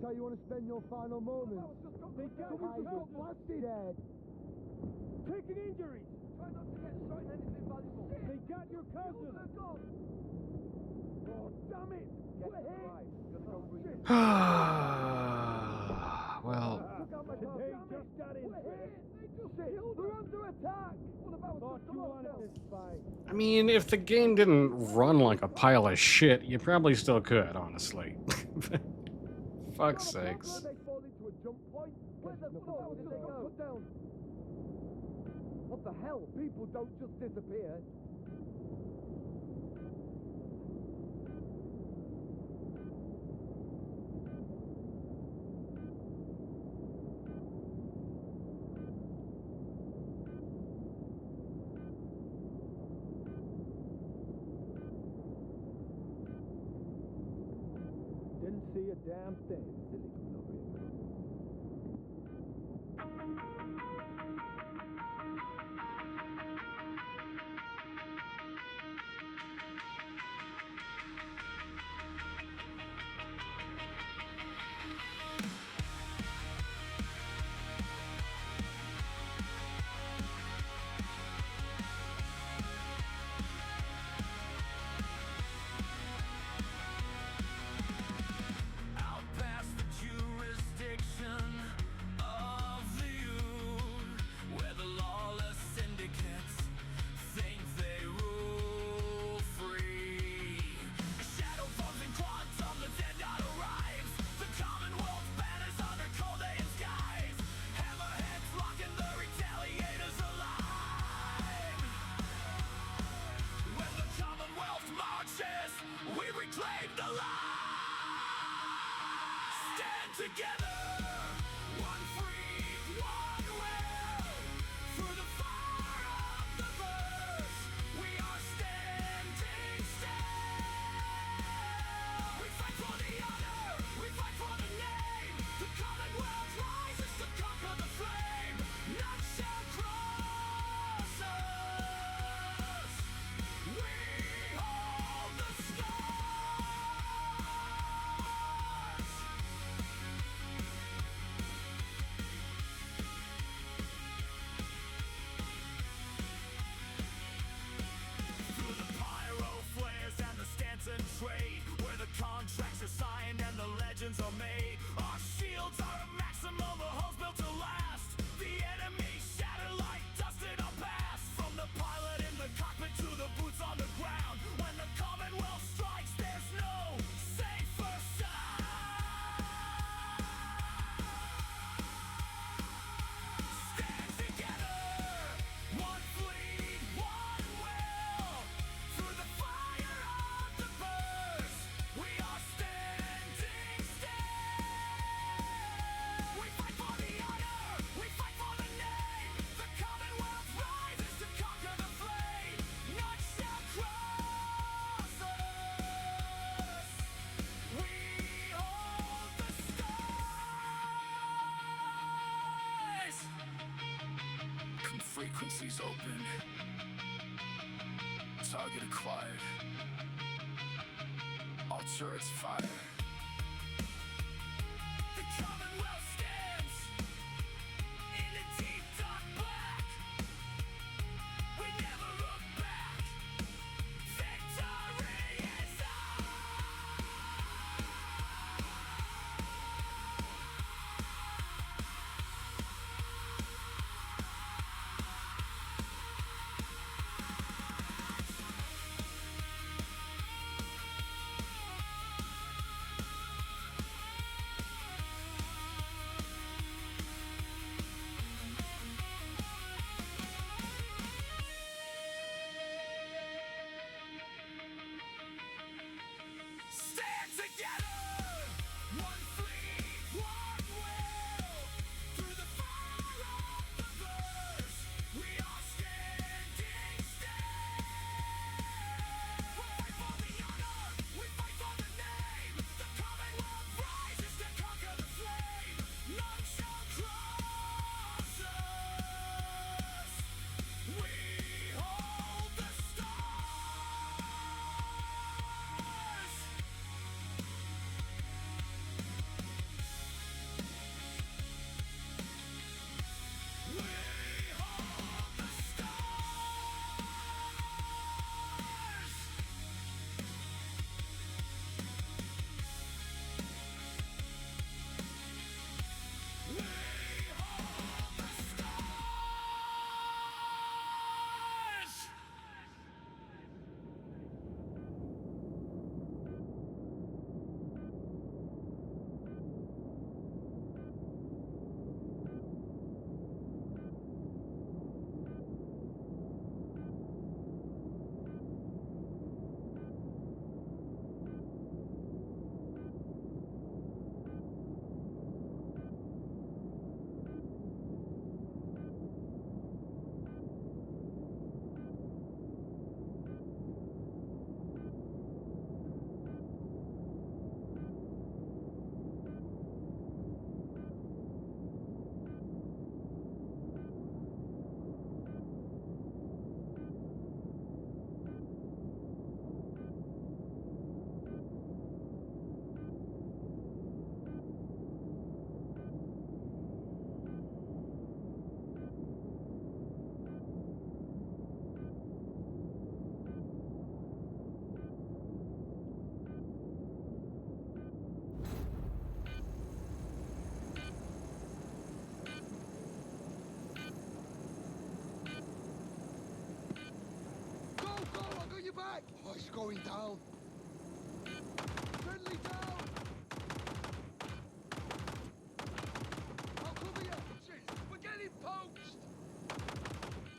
how you want to spend your final moments? They got your blasted head. taking injuries. Try not to get shot in anything valuable. They got your cousin. Oh, damn it! We're hit! Well, They just got in. We're under attack! What about Thought you wanted this fight. I mean, if the game didn't run like a pile of shit, you probably still could, honestly. Fuck's sakes. What the hell? People don't just disappear. Didn't see a damn thing. Frequencies open. Target acquired. All turrets fire. The Commonwealth stands in the deep dark black. We never look back. Victory is going down. Friendly down. I'll cover you. Shit, we're getting poached.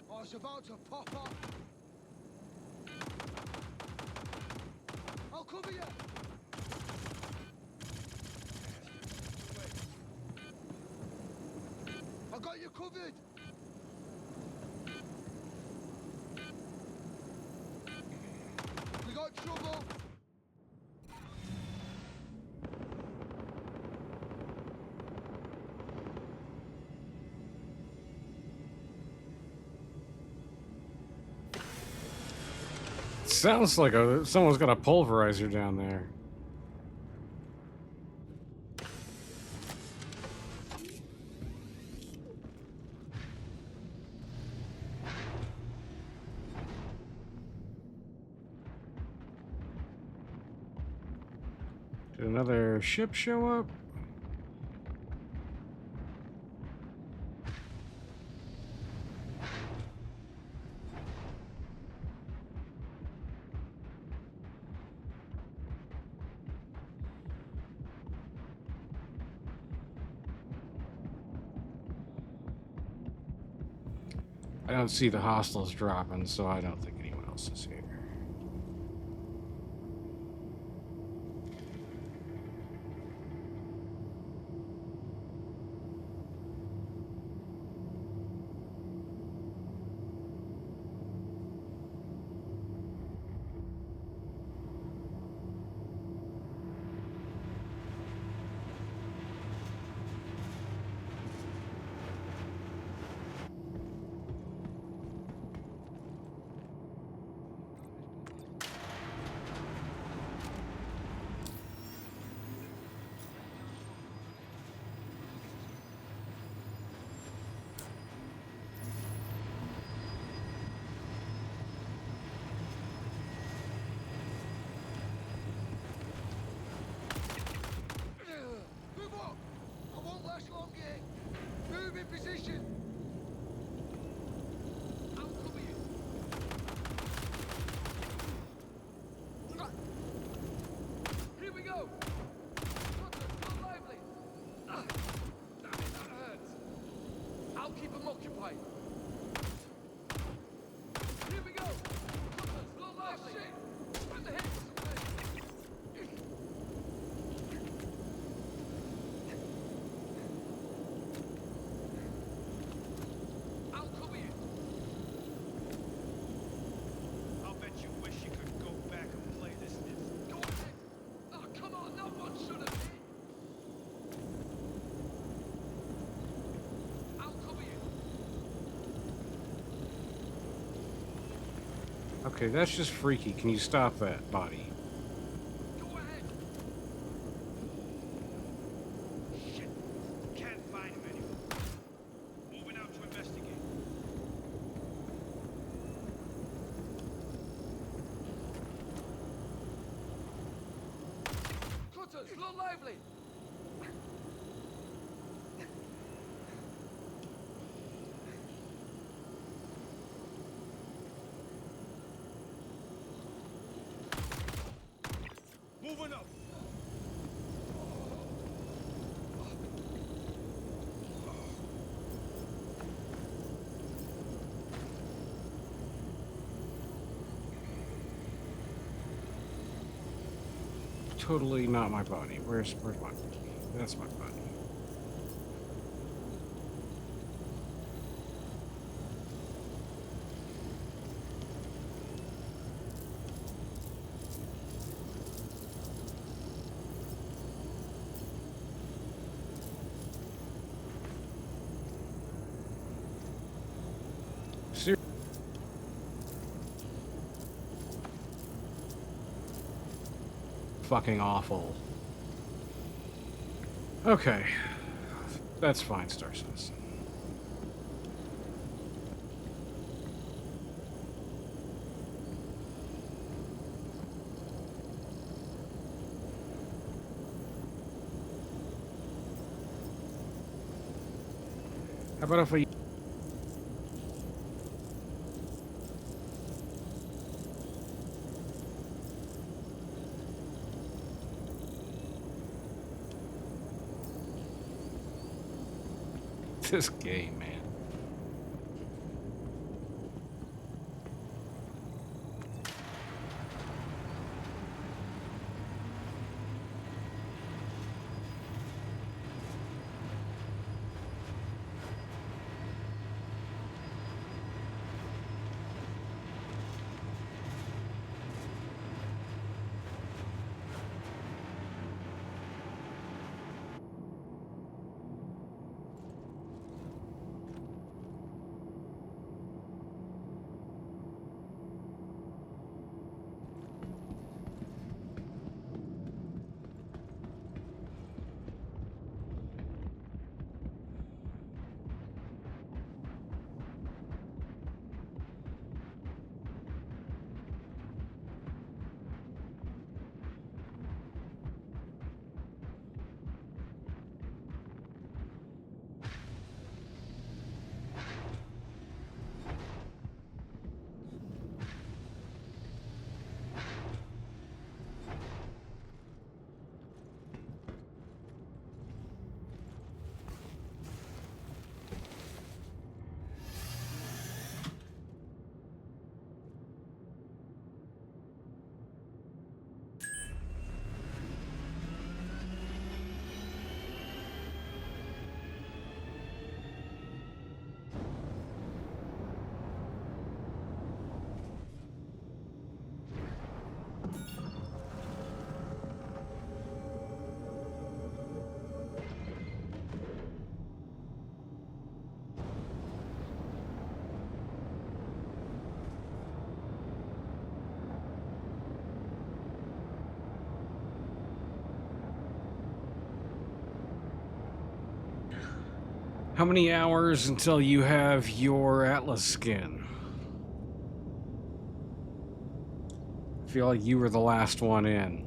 Oh, it's about to pop up. I'll cover you. I got you covered. We got trouble. Sounds like someone's got a pulverizer down there. Did another ship show up? I don't see the hostiles dropping, so I don't think anyone else is here. Move up. I won't last long here. Move in position. I'll cover you. Here we go. Not lively. Damn it, that hurts. I'll keep them occupied. Here we go. Not lively. Run the hits. I'll cover you. I'll bet you wish you could go back and play this disc. Go ahead. Oh, come on. No one should have hit. I'll cover you. Okay, that's just freaky. Can you stop that, body? Go ahead. Shit. Can't find him anymore. Moving out to investigate. Cutters, not lively. Moving up. Totally not my body. Where's my body? That's my body. Fucking awful. Okay. That's fine, Star Citizen. How about if we... this game, man. How many hours until you have your Atlas skin? I feel like you were the last one in.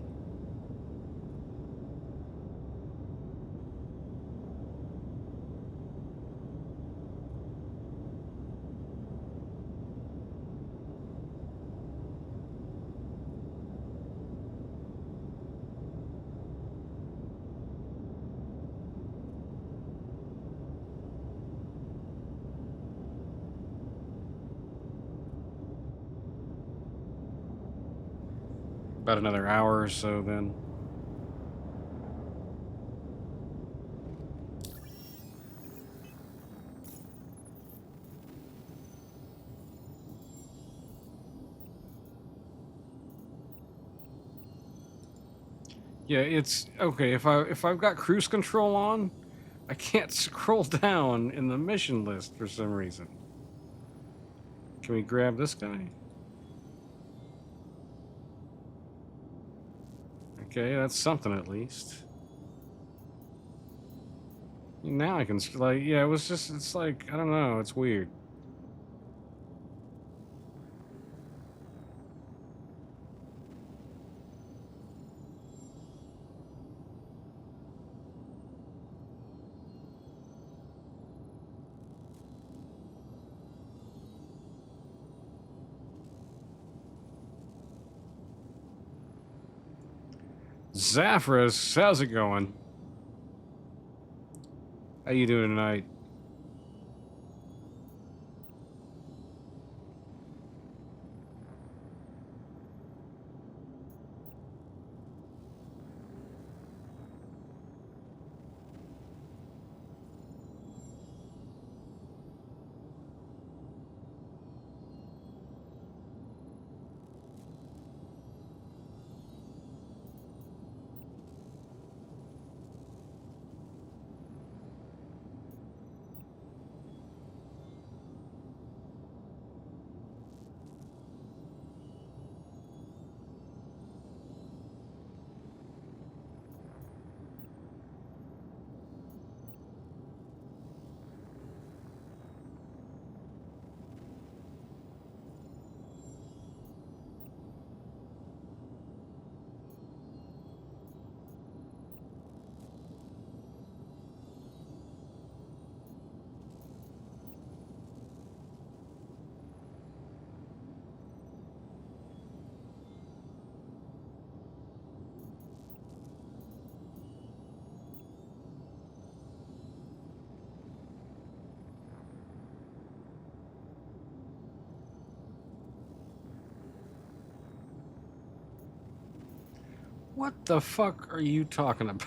About another hour or so then. Yeah, it's okay if I've got cruise control on, I can't scroll down in the mission list for some reason. Can we grab this guy? Okay, that's something at least. Now I can, like, yeah, it was just, it's like, I don't know, it's weird. Zaphras, how's it going? How you doing tonight? What the fuck are you talking about?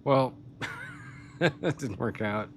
Well, that didn't work out.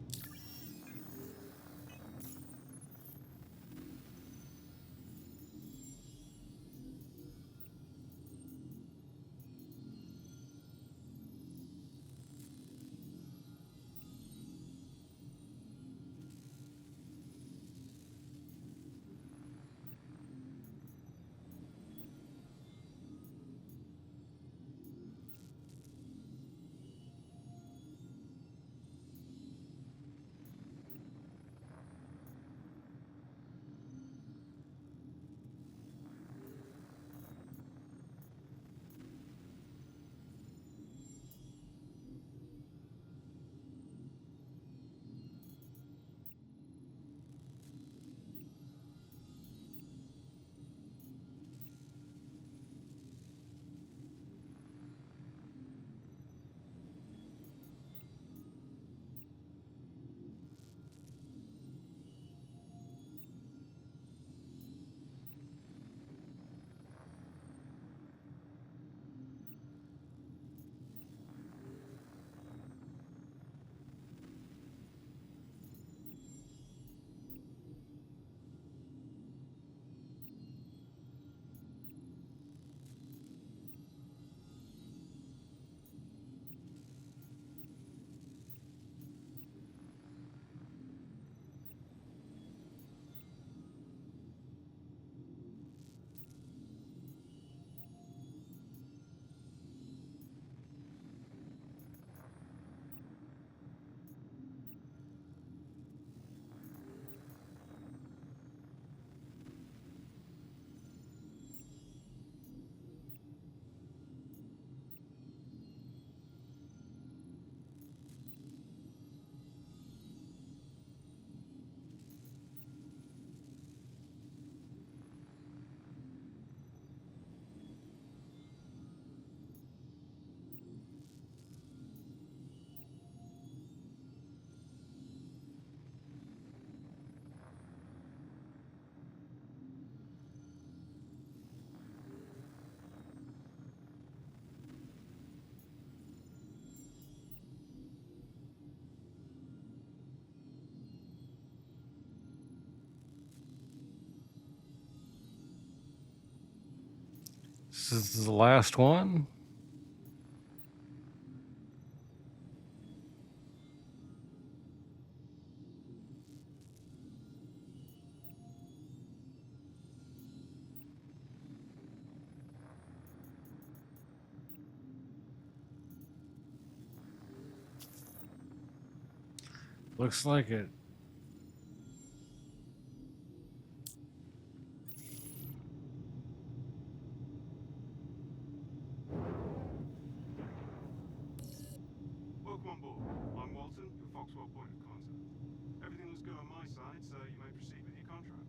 This is the last one. Looks like it. Welcome on board. I'm Walton, your Foxwell point of contact. Everything looks good on my side, so you may proceed with your contract.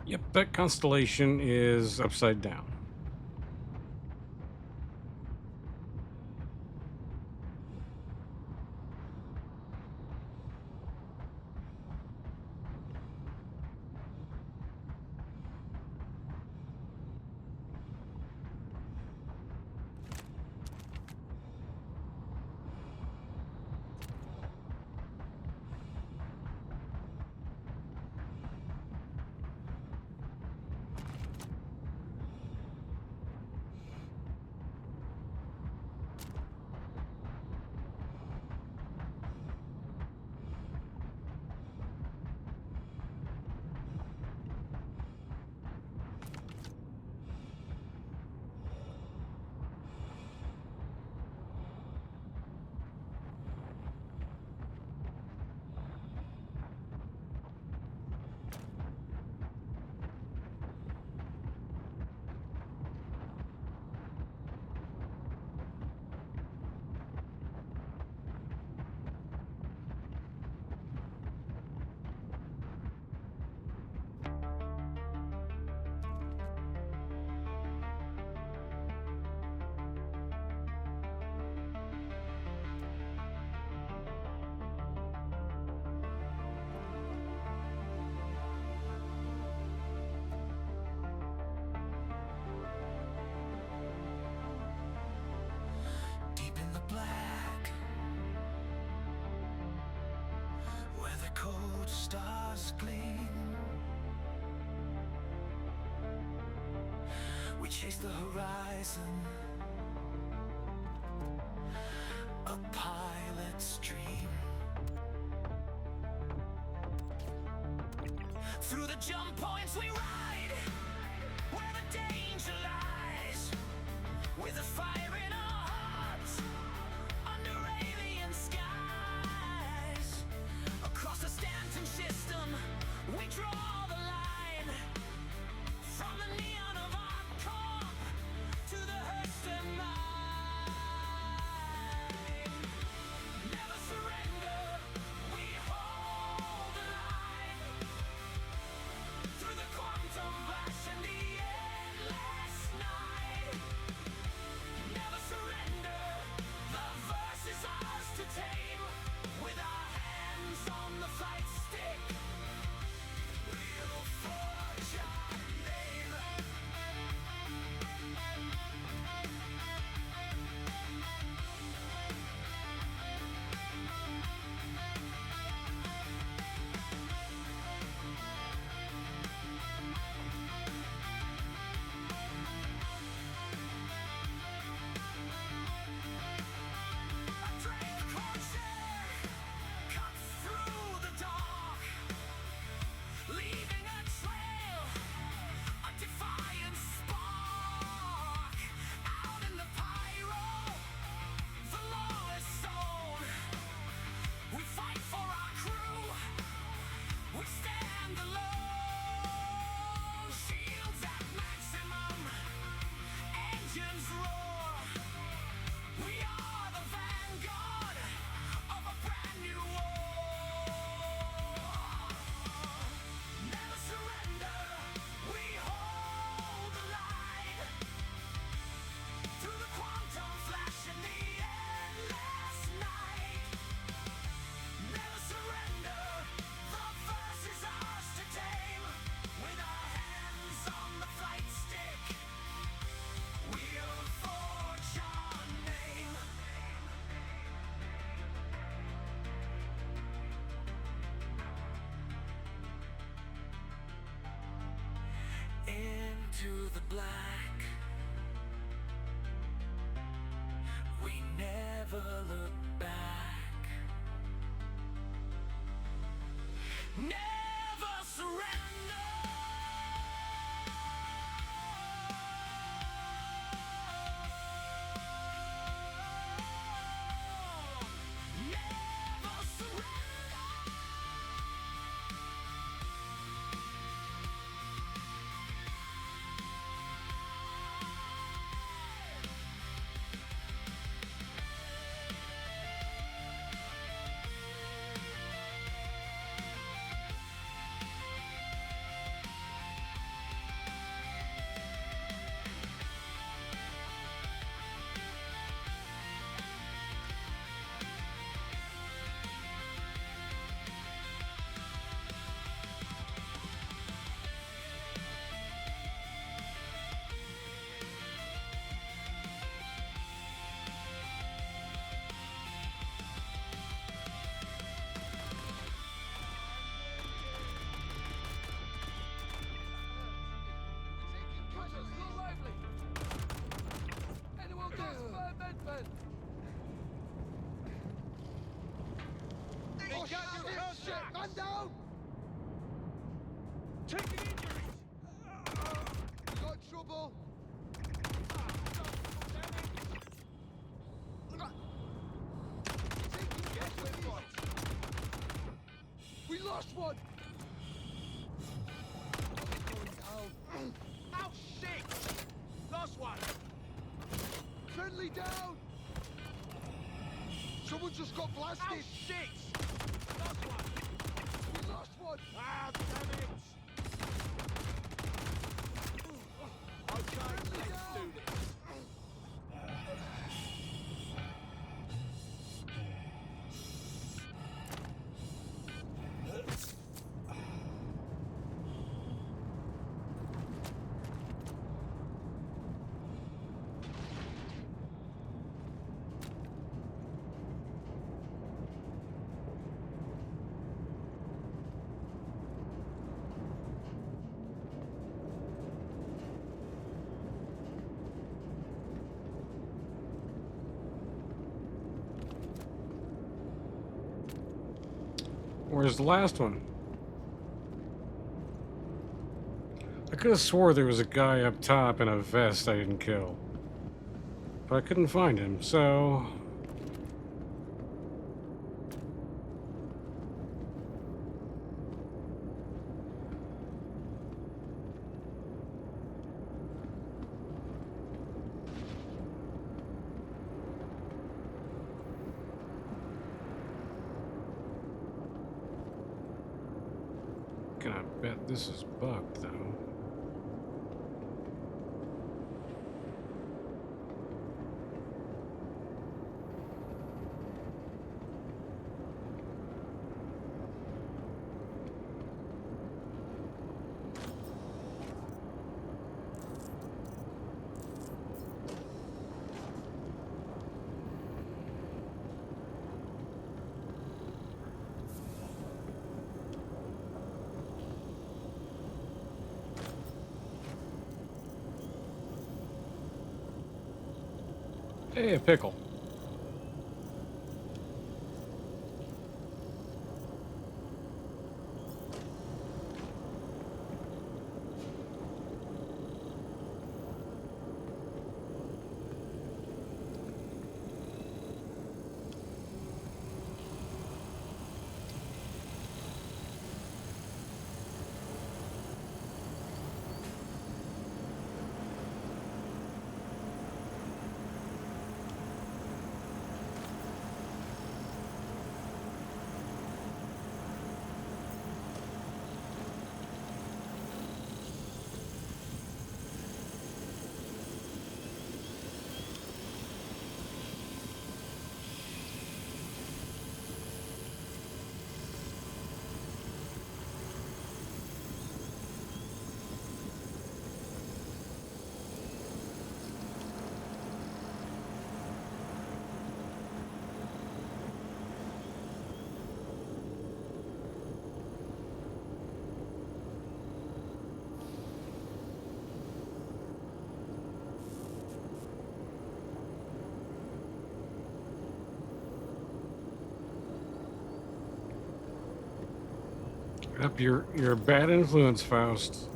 Yep, that constellation is upside down. Deep in the black, where the cold stars gleam, we chase the horizon, a pilot's dream. Through the jump points we ride, where the danger lies, with a fire in our hearts, under alien skies. Across the Stanton system, we draw the line, from the neon of our comp to the Hurston mine. Never surrender, we hold the line, through the quantum flash and the endless night. Never surrender, the verse is ours to tame, with our hands on the flight stick, we'll forge our name. A draped corsair cuts through the dark, leaving a trail, a defiant spark. Out in the pyro, the lowest zone, we fight for our crew, we stand alone. Shields at maximum, engines roar. We are the vanguard of a brand new war. Never surrender, we hold the line, through the quantum flash and the endless night. Never surrender, the verse is ours to tame, with our hands on the flight stick, we'll forge our name. Into the black, we never look back. Never surrender. Never surrender. Taking injuries! We got trouble. Taking casualties. We lost one. Going down. Oh shit! Lost one! Friendly down. Someone just got Oh blasted. shit! Lost one! We lost one. Ah, damn it! Okay, let's do this. Where's the last one? I could have swore there was a guy up top in a vest I didn't kill. But I couldn't find him, so... Gonna bet this is bugged, though. Hey, a pickle. Up your bad influence, Faust.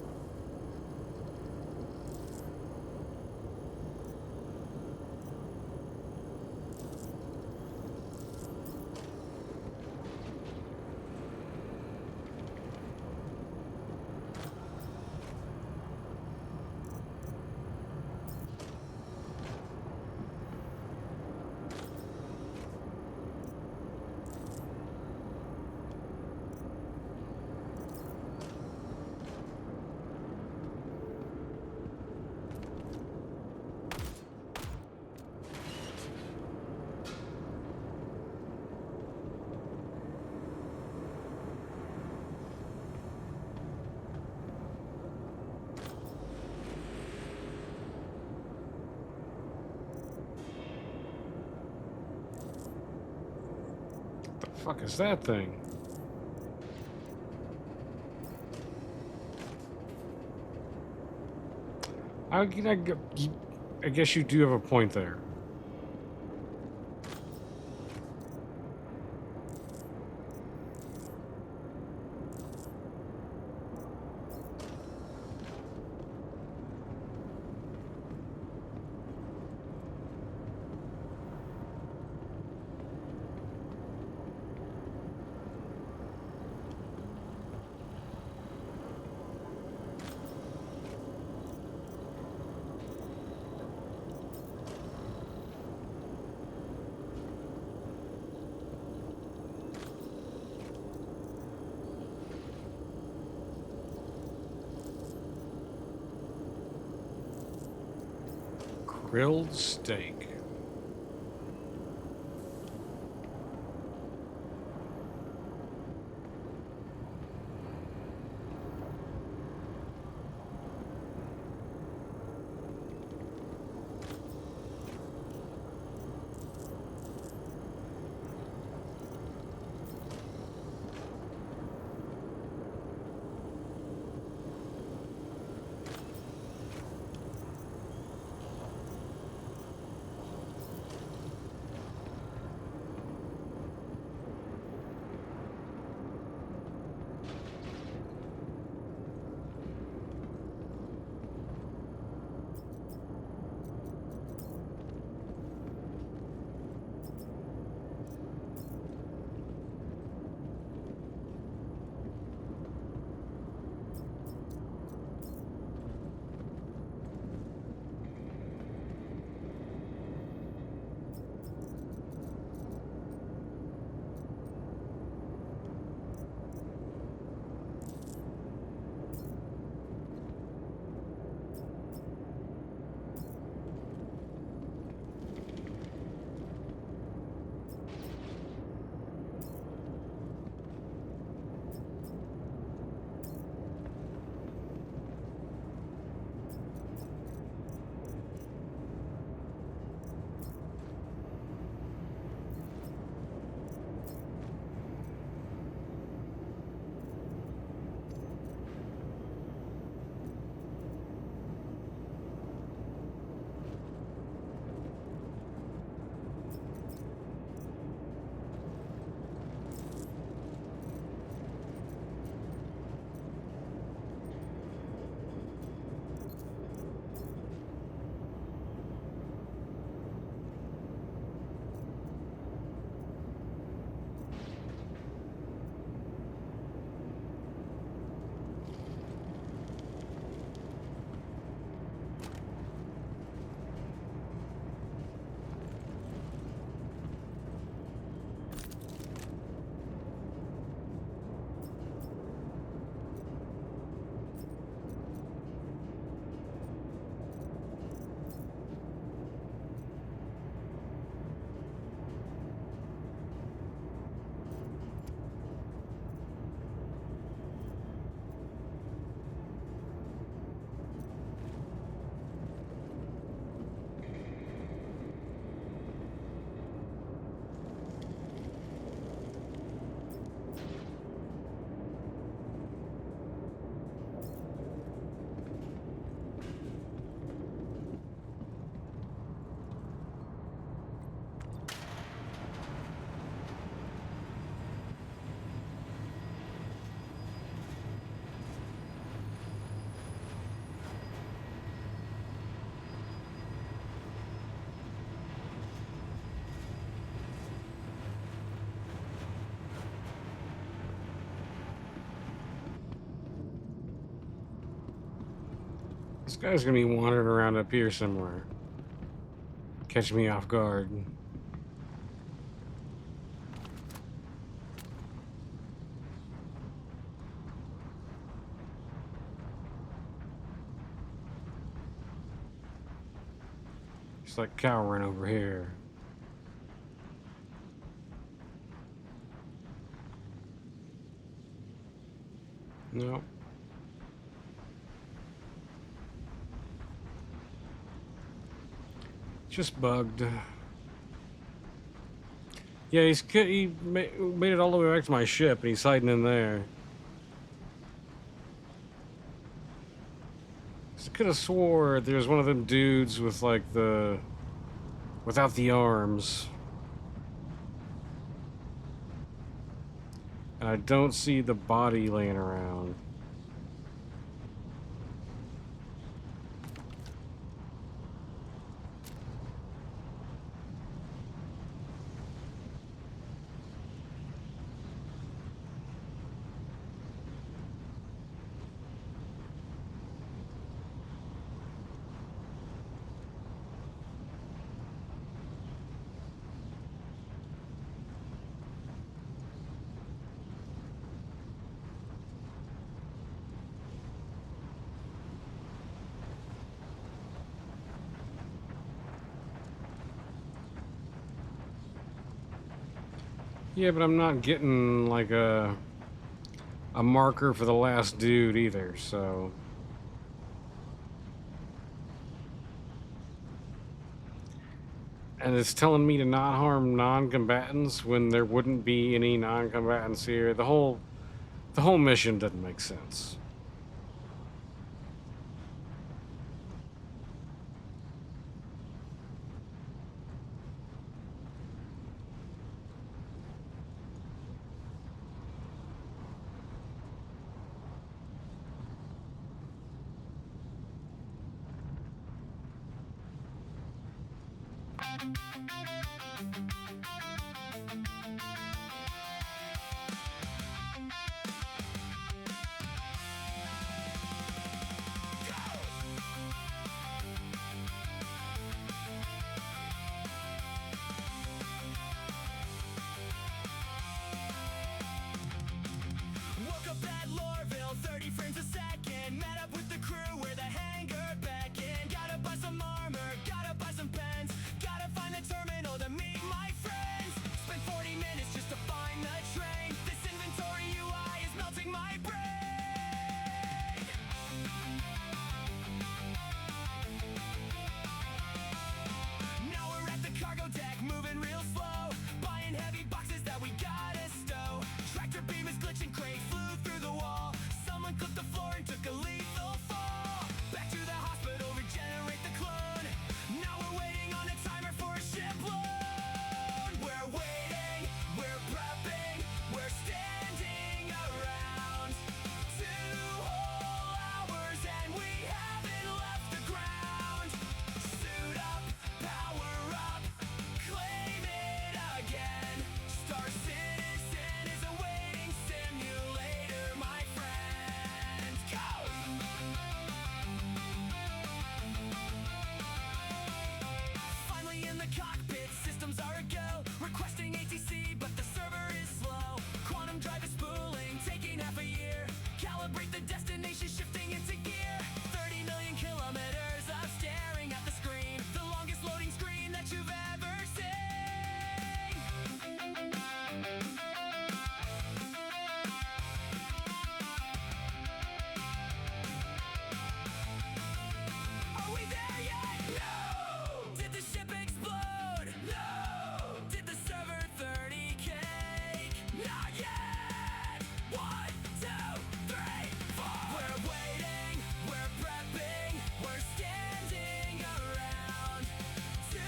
What the fuck is that thing? I guess you do have a point there. Grilled steak. This guy's gonna be wandering around up here somewhere. Catch me off guard. It's like cowering over here. Nope. Just bugged. Yeah, he made it all the way back to my ship, and he's hiding in there. I could have swore there was one of them dudes with like without the arms, and I don't see the body laying around. Yeah, but I'm not getting like a marker for the last dude either, so. And it's telling me to not harm non-combatants when there wouldn't be any non-combatants here. The whole mission doesn't make sense. Woke up at Lorville, 30 frames a second. Met up with the crew where the hangar beckoned. Gotta buy some armor, gotta buy some pens. Gotta find the terminal to meet my friends. Spent 40 minutes just to find the train. This inventory UI is melting my brain. Now we're at the cargo deck, moving real slow. Buying heavy boxes that we gotta stow. Tractor beam is glitching, crate flew through the wall. Someone clipped the floor and took a lethal fall. Back to the hospital, regenerate the clone. Now we're waiting on a timer for a shipload. We're waiting, we're prepping, we're standing around. 2 whole hours and we haven't left the ground. Suit up, power up, claim it again. Star Citizen is a waiting simulator, my friend. Go! Finally in the cockpit, systems are a go. Requesting ATC, but the server is slow. Quantum drive is spooling, taking half a year. Calibrate the destination, shifting into gear. 30 million kilometers of staring at the screen. The longest loading screen that you've ever seen. Are we there yet? No! Did the ship explode? No! Did the server 30K? Not yet! 1, 2, 3, 4. We're waiting, we're prepping, we're standing around. 2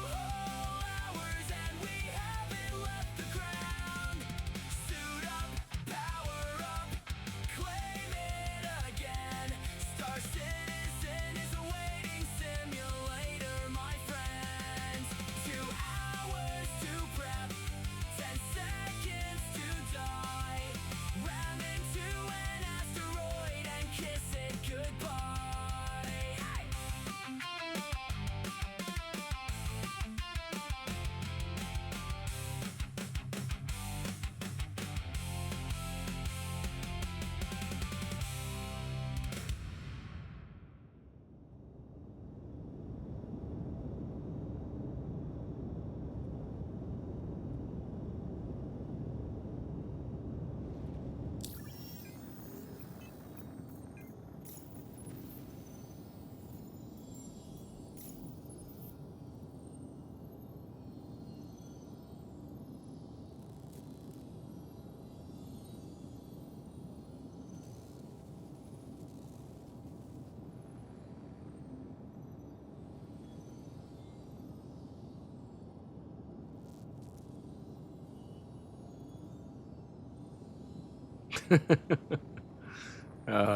whole hours and we haven't left the ground. Suit up, power up, claim it again. Star Citizen is a waiting simulator, my friends. 2 hours to prep, 10 seconds to die. Ram into an asteroid and kiss it goodbye. Hey!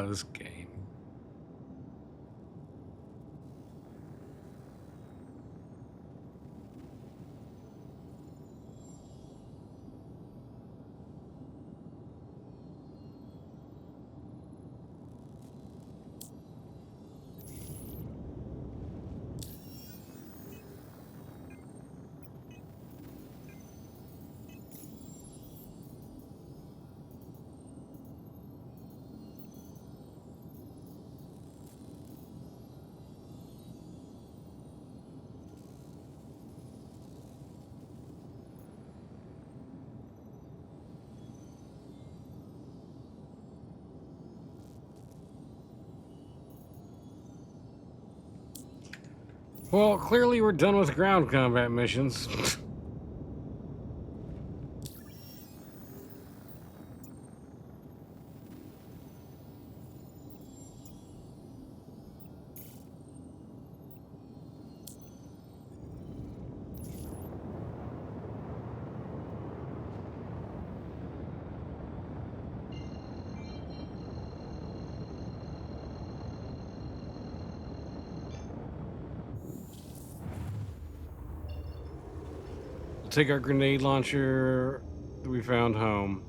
This game. Well, clearly we're done with ground combat missions. Take our grenade launcher that we found home.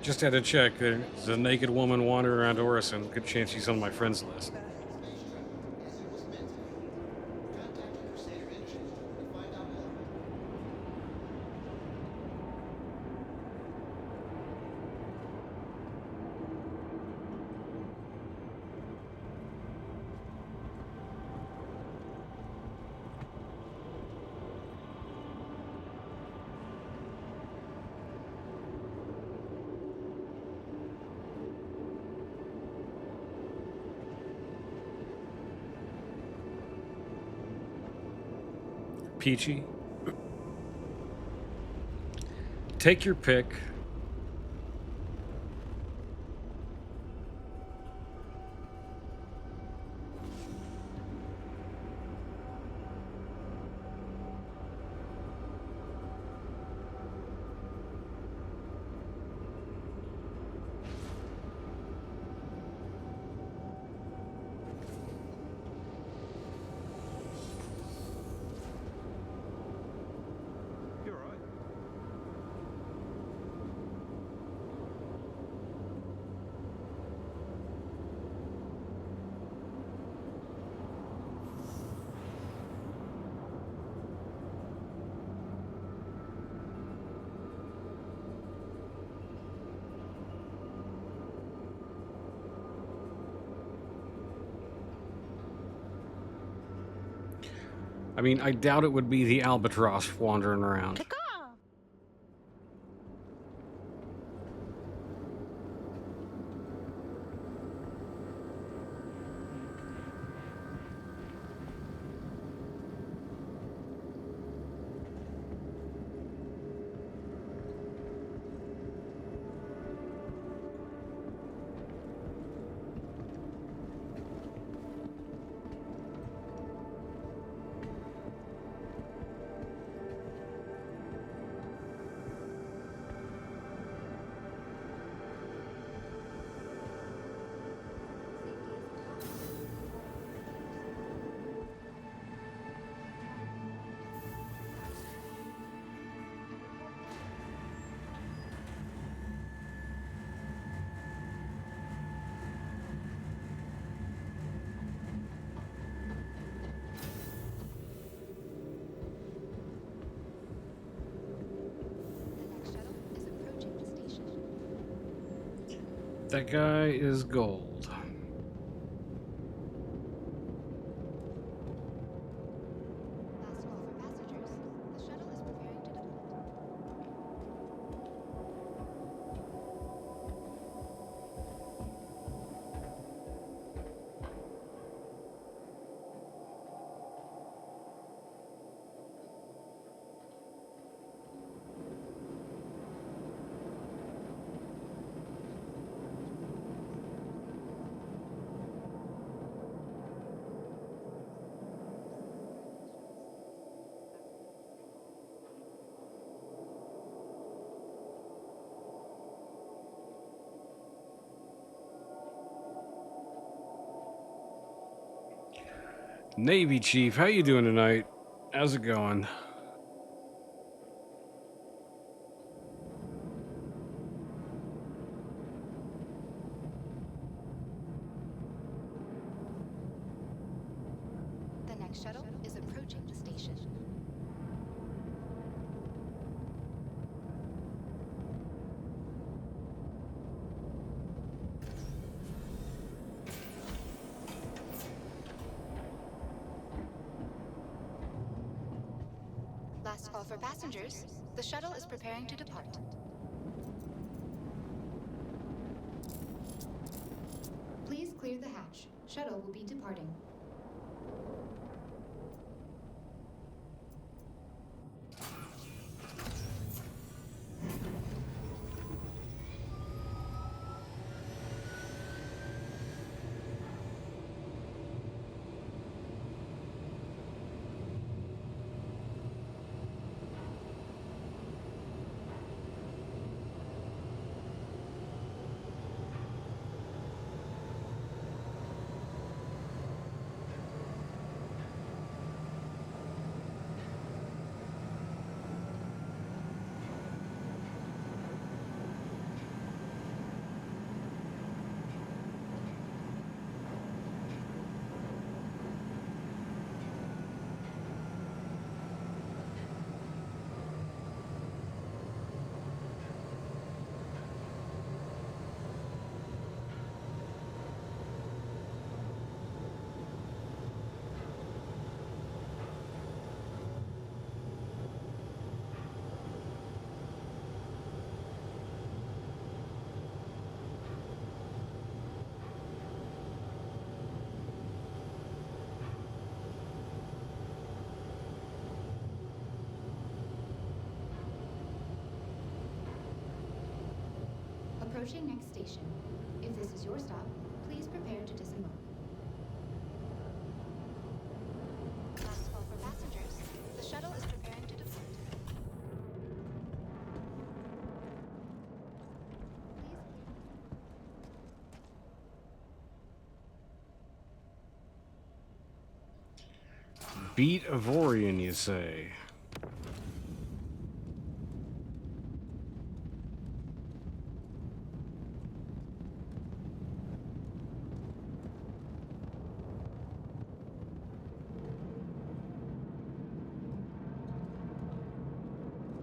Just had to check. There's a naked woman wandering around Orison. Good chance she's on my friends list. Peachy. Take your pick. You're right. I mean, I doubt it would be the albatross wandering around. That guy is gold. Navy Chief, how you doing tonight? How's it going? The next shuttle is approaching the station. Last call for passengers. The shuttle is preparing to depart. Please clear the hatch. Shuttle will be departing. Approaching next station. If this is your stop, please prepare to disembark. Last call for passengers. The shuttle is preparing to depart. Beat Avorian, you say?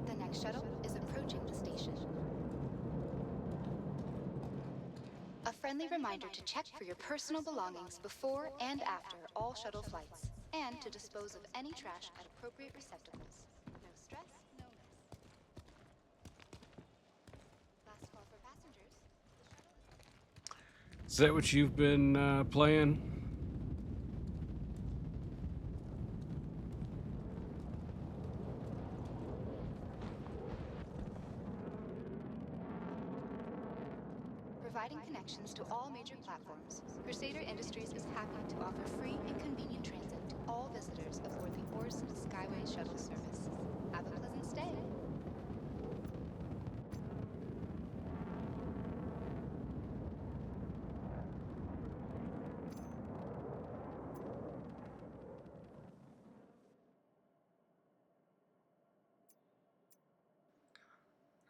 The next shuttle is approaching the station. A friendly reminder to check for your personal belongings before and after all shuttle flights, and to dispose of any trash at appropriate receptacles. No stress, no mess. Last call for passengers. The shuttle is... Is that what you've been playing? Providing connections to all major platforms, Crusader Industries is happy to offer free and convenient transit to all visitors aboard the Orson Skyway Shuttle service. Have a pleasant stay.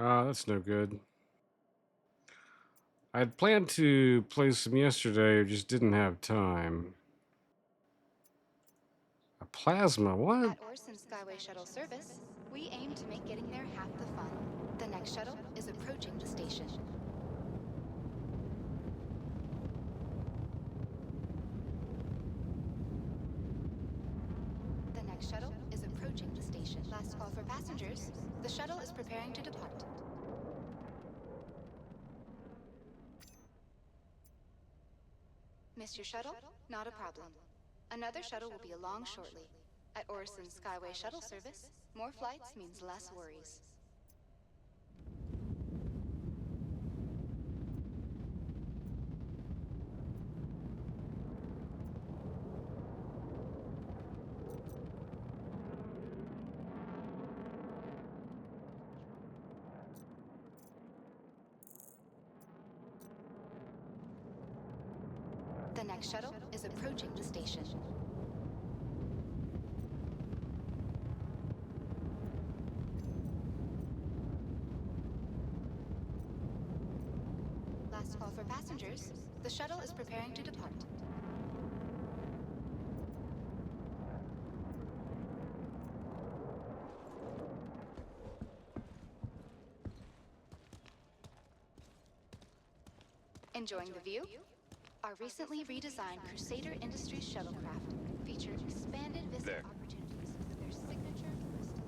Ah, that's no good. I'd planned to play some yesterday, just didn't have time. A plasma, what? At Orson Skyway Shuttle service, we aim to make getting there half the fun. The next shuttle is approaching the station. The next shuttle is approaching the station. Last call for passengers. The shuttle is preparing to depart. Missed your shuttle? Not a problem. Another shuttle will be along shortly. At Orson Skyway Shuttle service, more flights means less worries. The next shuttle is approaching the station. Last call for passengers. The shuttle is preparing to depart. Enjoying the view? Our recently redesigned Crusader Industries shuttlecraft feature expanded visit opportunities with their signature crystal.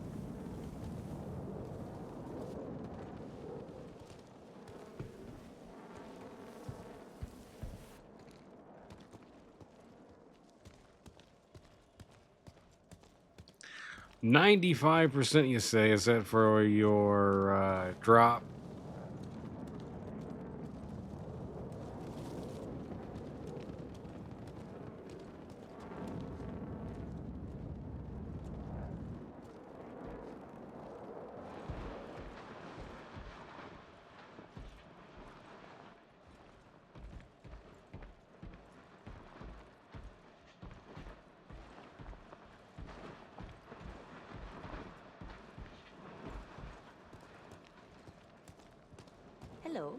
%, you say? Is that for your drop? Hello.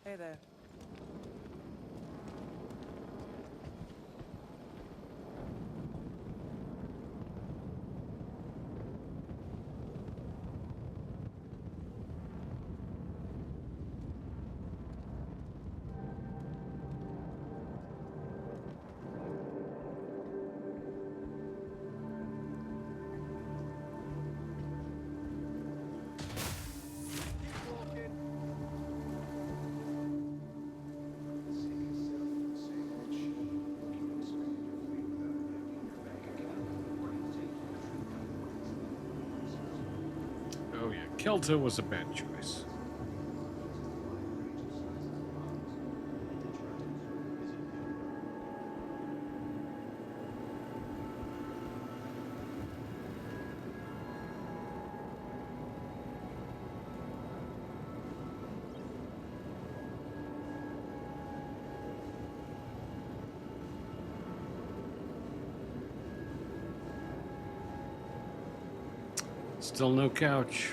Hey there. Kelta was a bad choice. Still no couch.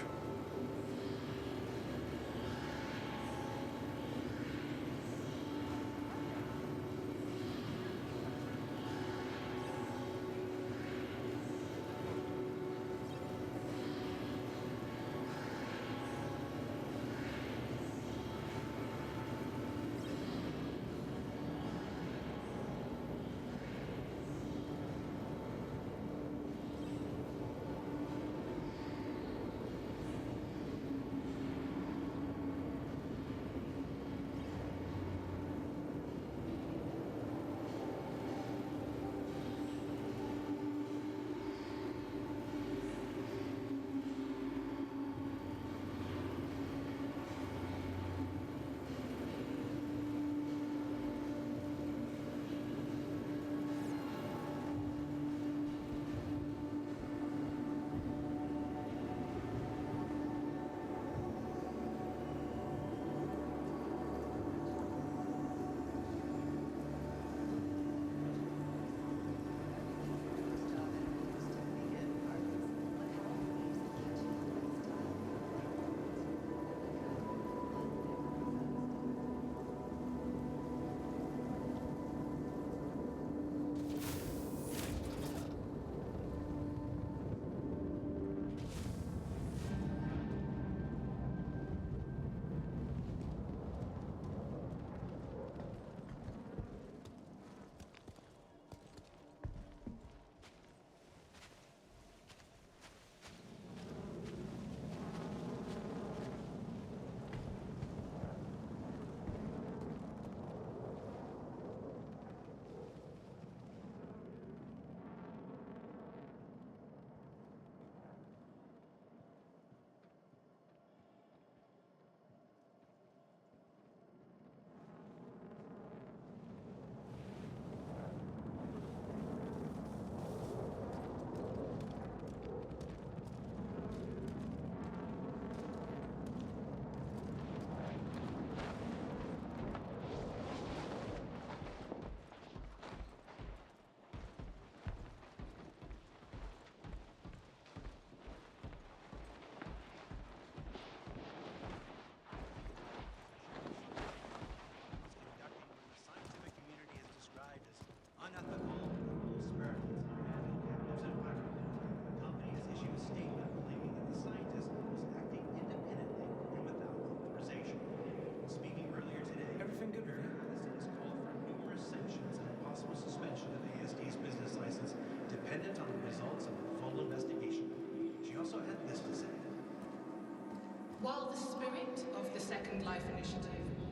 While the spirit of the Second Life Initiative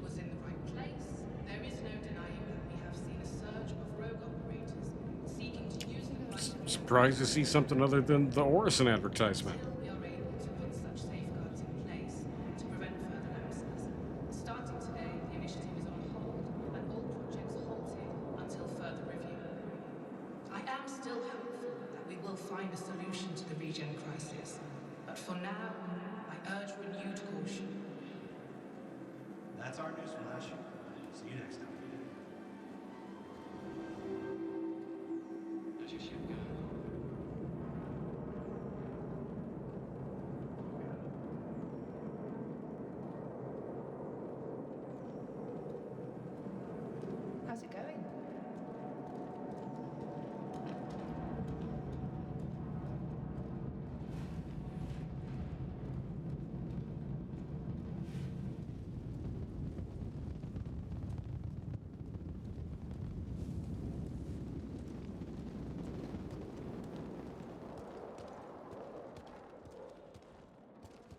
was in the right place, there is no denying that we have seen a surge of rogue operators seeking to use the right of the Surprised to see something other than the Orison advertisement. until we are able to put such safeguards in place to prevent further lapses. Starting today, the initiative is on hold and all projects halted until further review. I am still hopeful that we will find a solution to the regen crisis, but for now, I urge renewed caution. That's our newsflash. See you next time. How's your ship going? How's it going?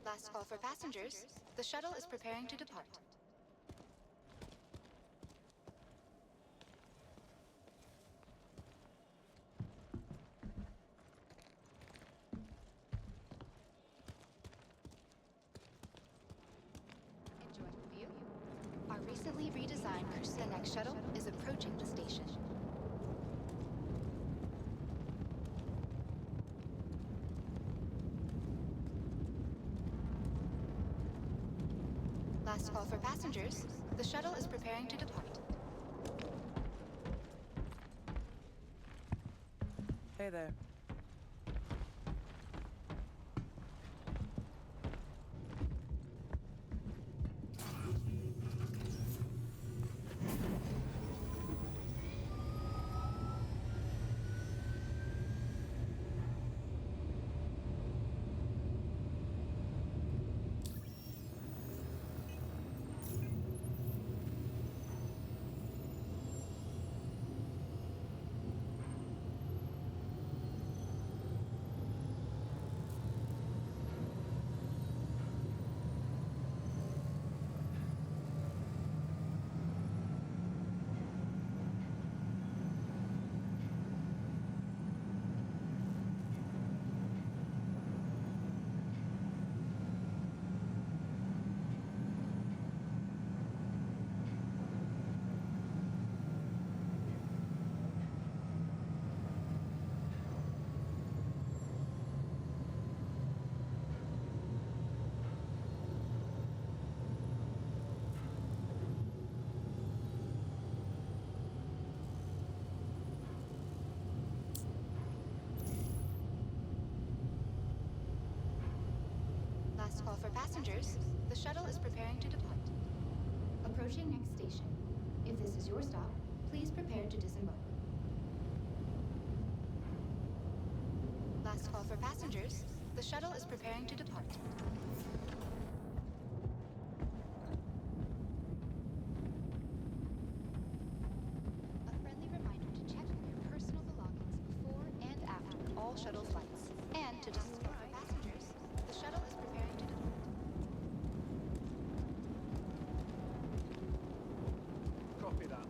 Last call for passengers. The shuttle is preparing to depart. recently redesigned Crusader. The next shuttle is approaching the station. Last call for passengers. The shuttle is preparing to depart. Hey there. Last call for passengers. The shuttle is preparing to depart. Approaching next station. If this is your stop, please prepare to disembark. Last call for passengers. The shuttle is preparing to depart. A friendly reminder to check your personal belongings before and after all shuttle flights. And to last call for passengers. The shuttle is preparing to depart. Copy that.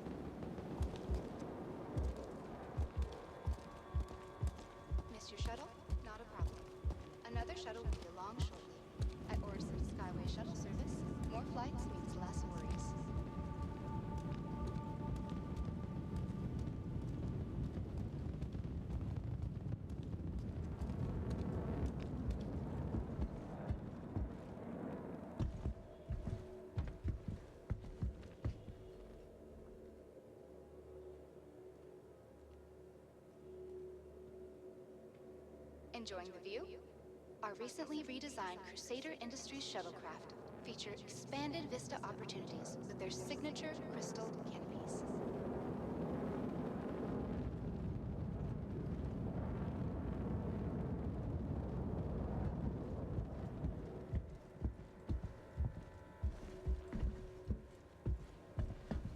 Miss your shuttle? Not a problem. Another shuttle will be along shortly. At Orison Skyway Shuttle Service, more flights means less worries. Enjoying the view? Our recently redesigned Crusader Industries shuttlecraft feature expanded vista opportunities with their signature crystal canopies.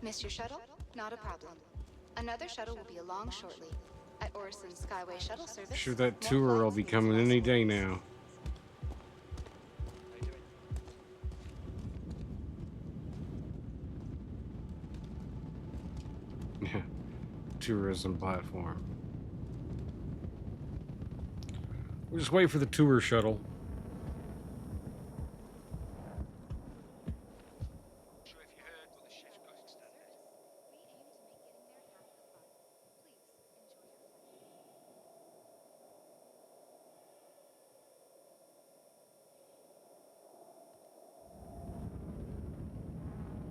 Miss your shuttle? Not a problem. Another shuttle will be along shortly. At Orison Skyway Shuttle Service. Sure, that more tour will flights be means coming less any day worries. now. Yeah, tourism platform. We'll just wait for the tour shuttle. Sure if you heard, but the shift got extended. We aim to make getting there half the fun. Please enjoy your flight. Another shuttle will be along shortly.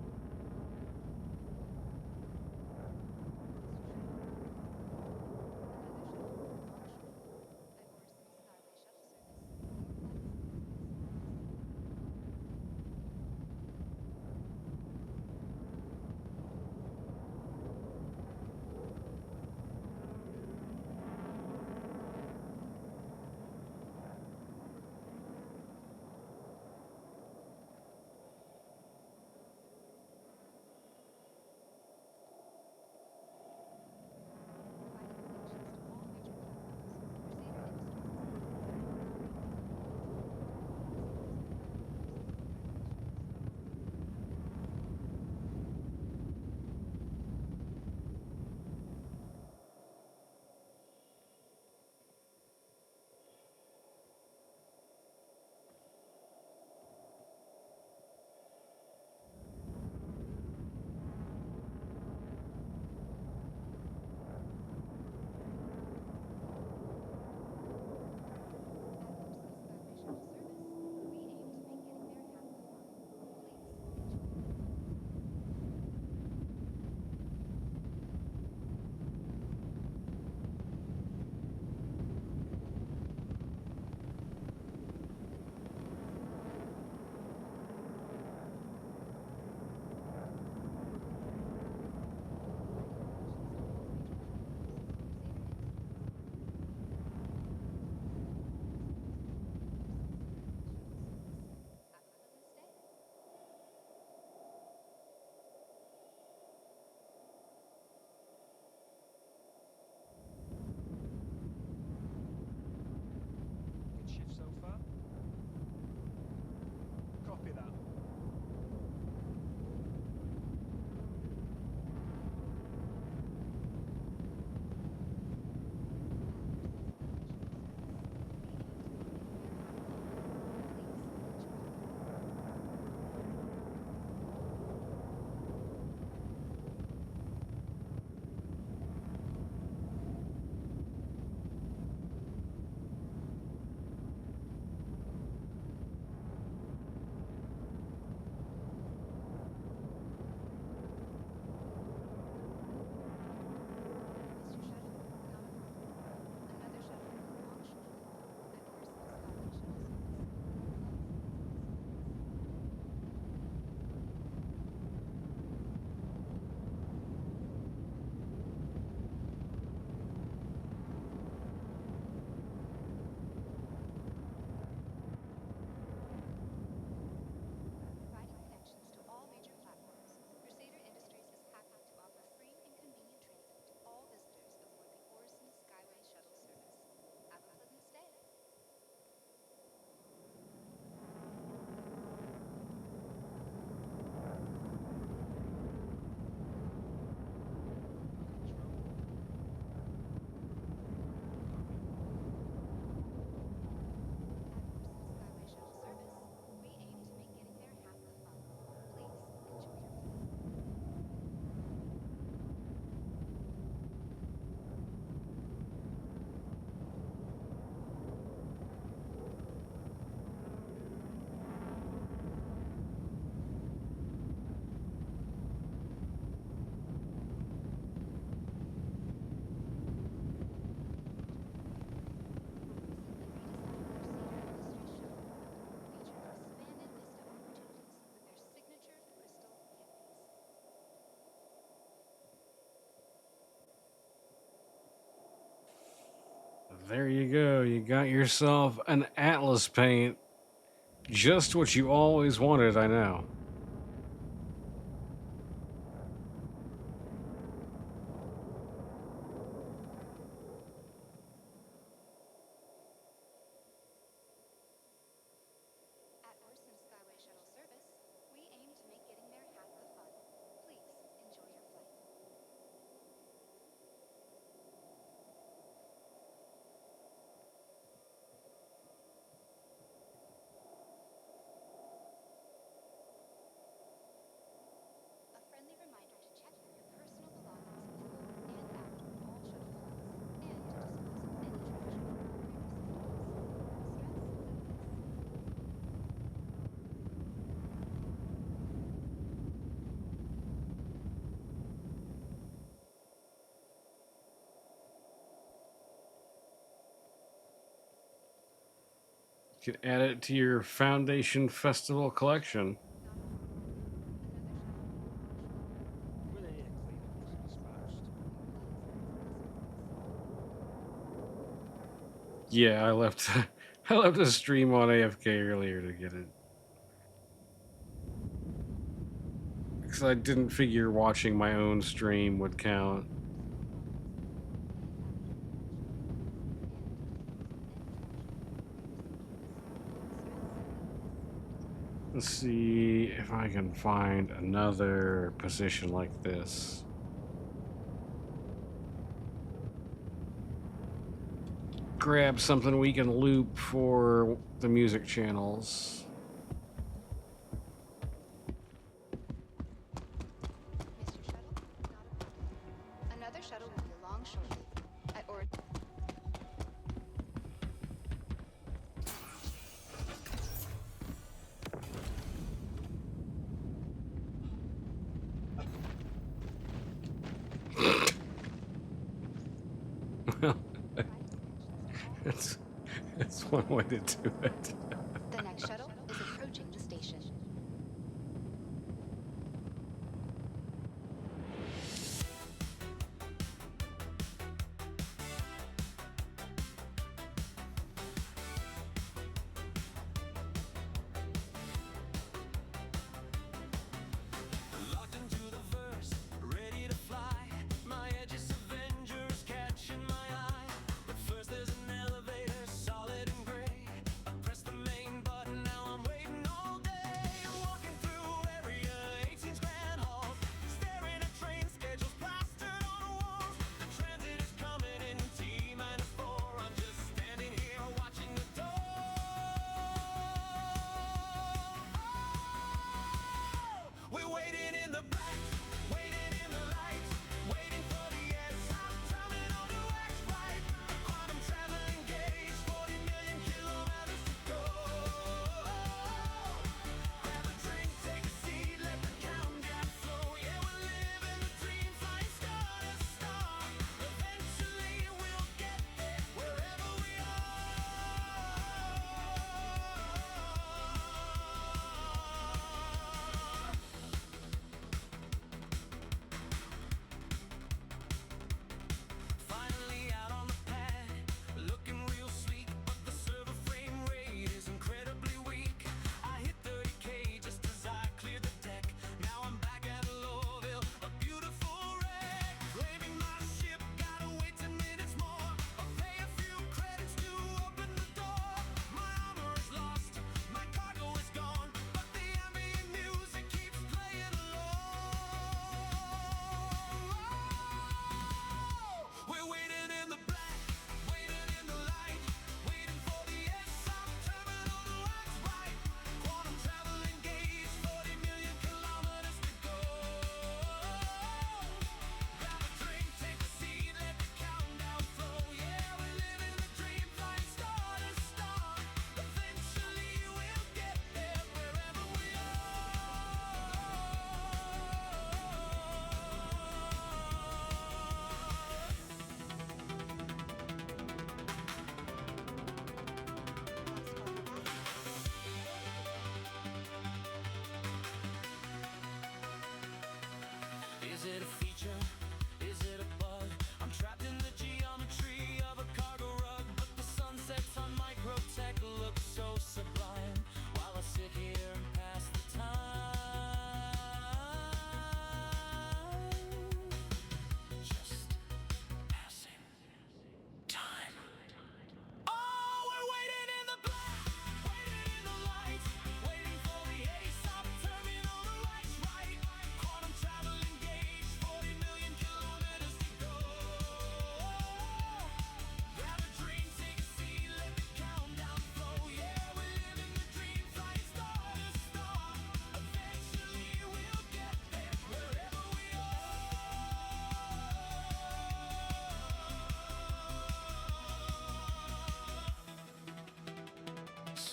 At Orison Skyway Shuttle Service, more There you go. You got yourself an Atlas paint. Just what you always wanted, I know. At Orson Skyway Shuttle Service, we aim to make getting there half the fun. Please enjoy your flight. A friendly reminder to check for your personal belongings before and after all shuttle flights, and to dispose of any trash in appropriate You can add it to your Foundation Festival collection. Yeah, I left I left a stream on AFK earlier to get it. Because I didn't figure watching my own stream would count. Let's see if I can find another position like this. Grab something we can loop for the music channels. Another shuttle will be along shortly. At or Well, that's one way to do it. the next shuttle is approaching the station. Locked into the verse, ready to fly. My edges Avengers catching my eye. But first there's an elevator, solid and gray. I press the main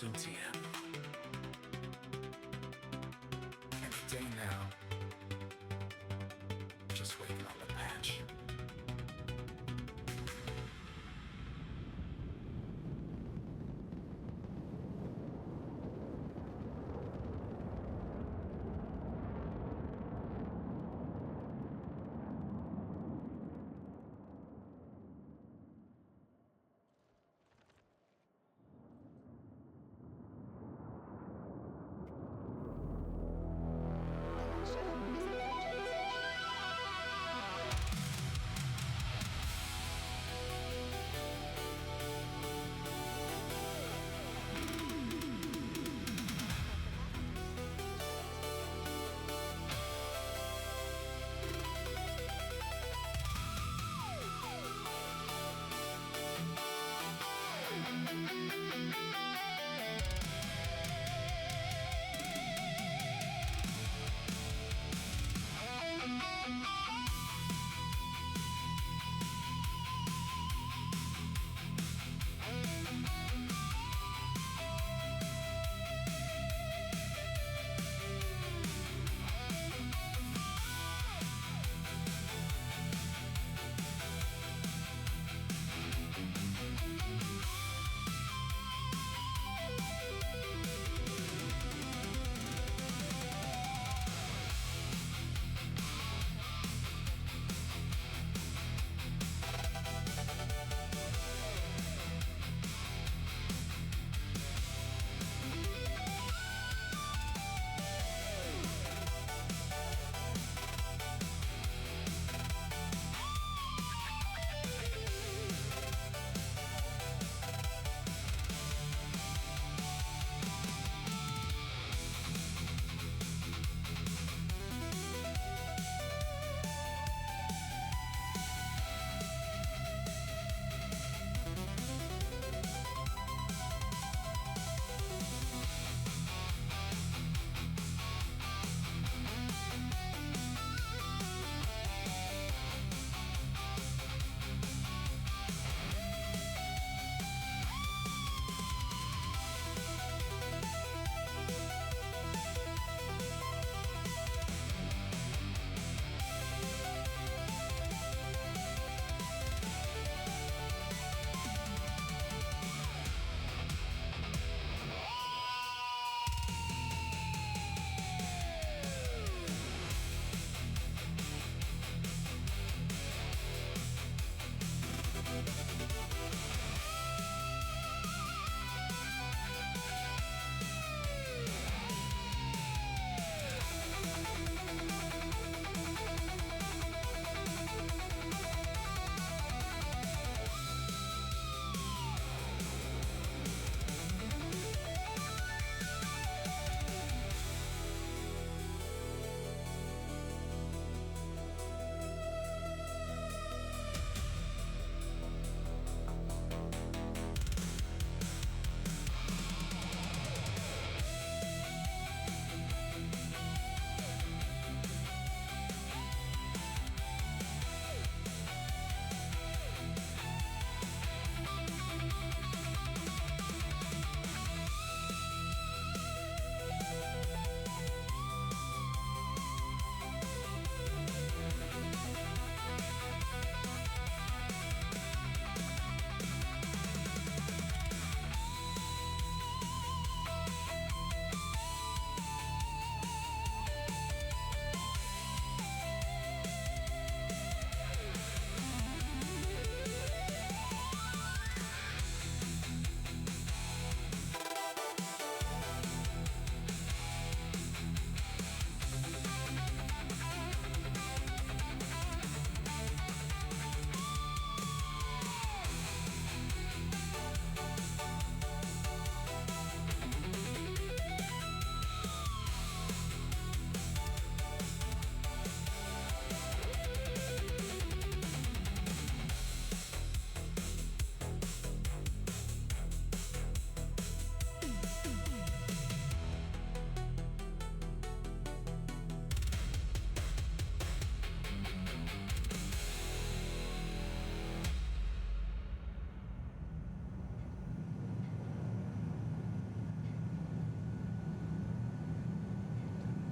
soon, TM. Any day now. Just waiting on the patch. The next shuttle is approaching the station.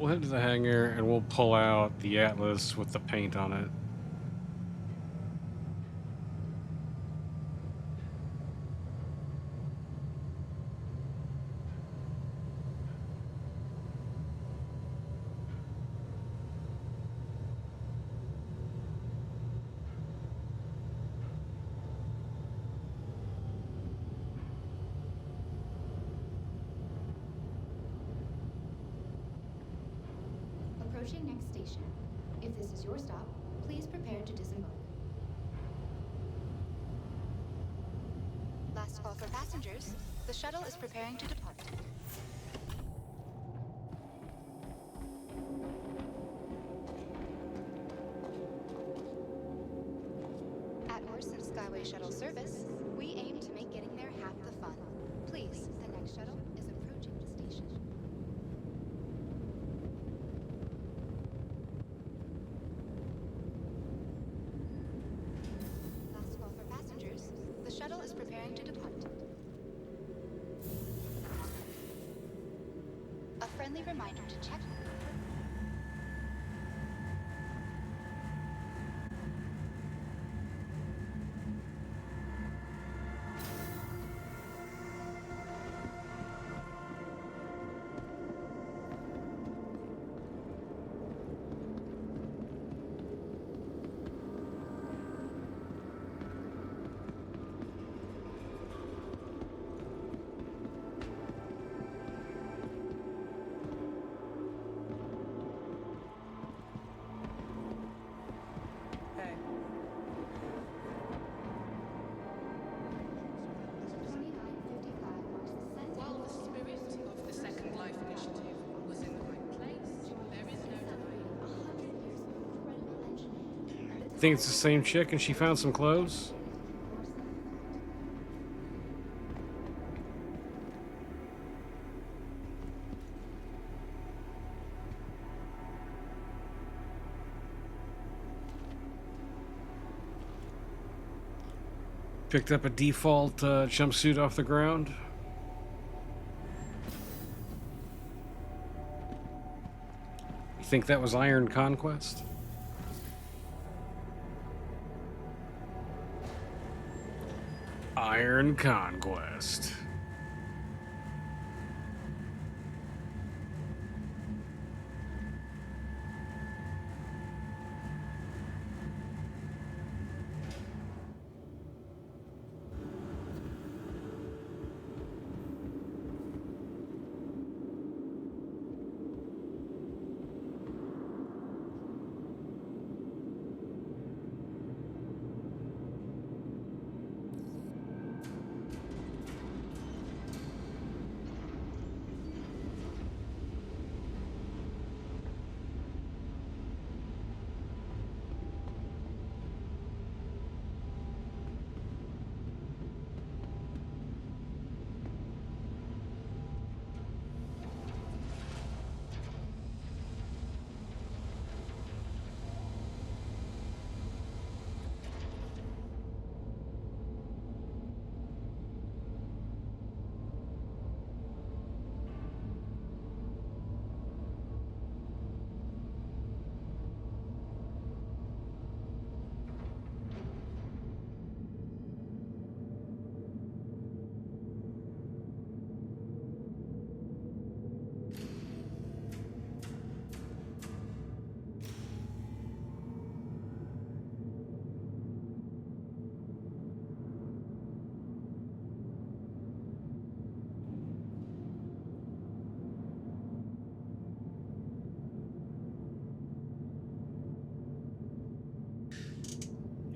We'll head to the hangar and we'll pull out the Atlas with the paint on it. Approaching next station. If this is your stop, please prepare to disembark. Last call for passengers. The shuttle is preparing to depart. At Orson Skyway Shuttle Service, we aim to make getting there half the fun. Please, the next shuttle is approaching the station. Last call for passengers. The shuttle is preparing to depart. A friendly reminder to check. Hey. 2955 marks the center. While the spirit of the Second Life Initiative was in the right place, there is no denying 100 years of incredible engineering. Think it's the same chick and she found some clothes? Picked up a default jumpsuit off the ground. You think that was Iron Conquest? Iron Conquest.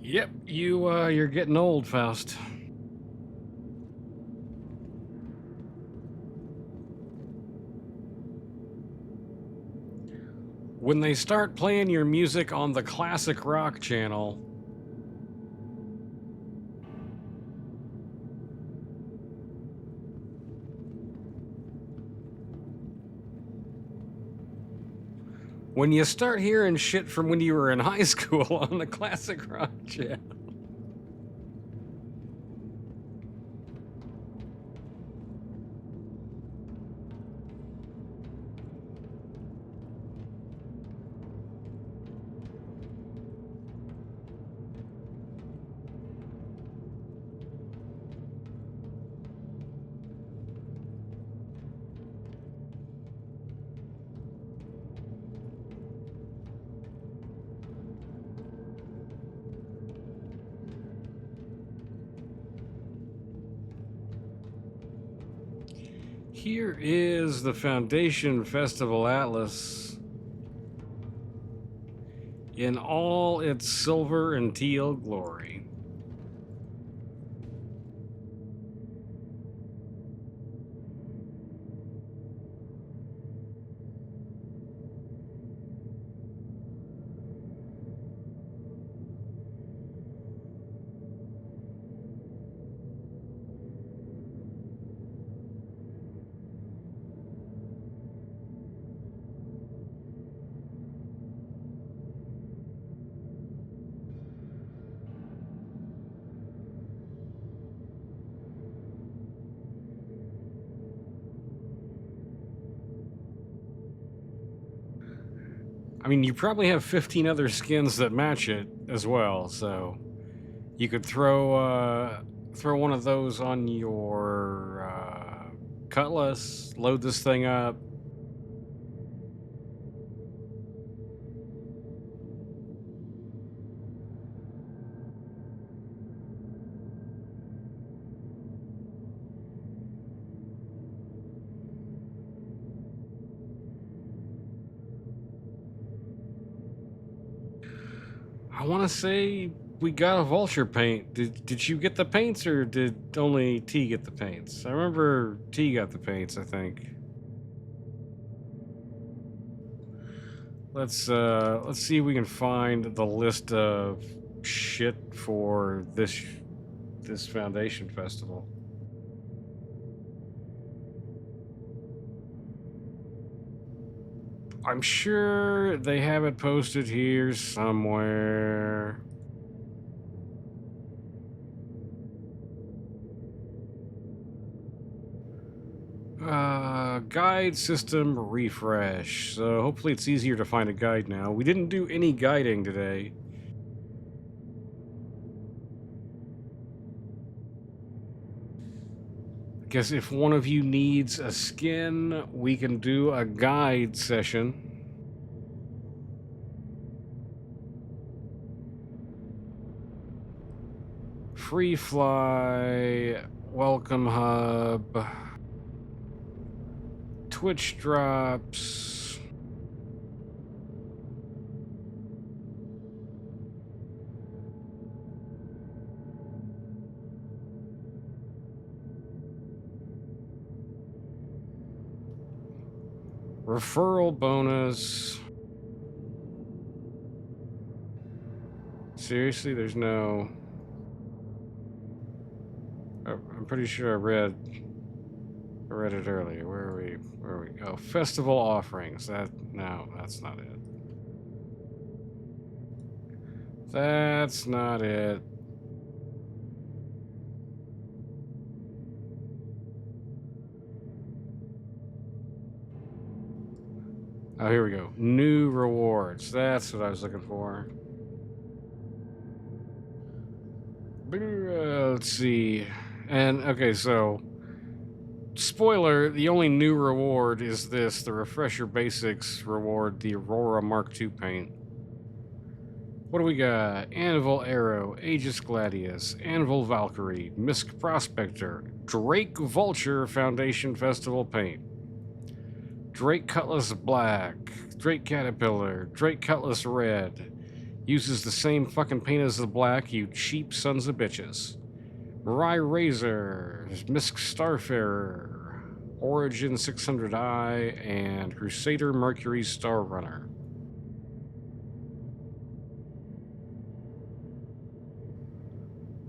Yep, you're getting old, Faust. When they start playing your music on the classic rock channel, when you start hearing shit from when you were in high school on the classic rock channel. Here is the Foundation Festival Atlas in all its silver and teal glory. I mean, you probably have 15 other skins that match it as well, so you could throw one of those on your Cutlass, load this thing up. I want to say we got a vulture paint. Did you get the paints, or did only T get the paints? I remember T got the paints, I think. Let's see if we can find the list of shit for this Foundation Festival. I'm sure they have it posted here somewhere. Guide system refresh. So hopefully it's easier to find a guide now. We didn't do any guiding today. I guess if one of you needs a skin, we can do a guide session. Free fly, welcome hub, Twitch drops. Referral bonus. Seriously, there's no... I'm pretty sure I read it earlier. Where are we? Oh, festival offerings. No, that's not it. That's not it. Oh, here we go. New rewards. That's what I was looking for. Let's see. And, okay, so... Spoiler, the only new reward is this, the Refresher Basics reward, the Aurora Mark II paint. What do we got? Anvil Arrow, Aegis Gladius, Anvil Valkyrie, Misk Prospector, Drake Vulture Foundation Festival paint, Drake Cutlass Black, Drake Caterpillar, Drake Cutlass Red. Uses the same fucking paint as the black, you cheap sons of bitches. Mirai Razor, Misk Starfarer, Origin 600i, and Crusader Mercury Star Runner.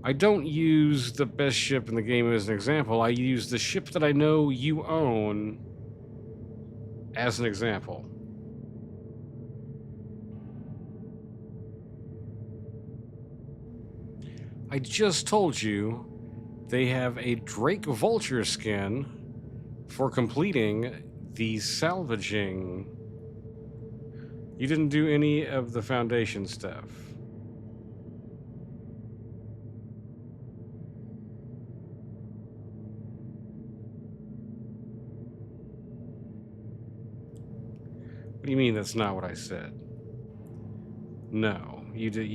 I don't use the best ship in the game as an example. I use the ship that I know you own as an example. I just told you they have a Drake Vulture skin for completing the salvaging. You didn't do any of the Foundation stuff. What do you mean that's not what I said? No, you did.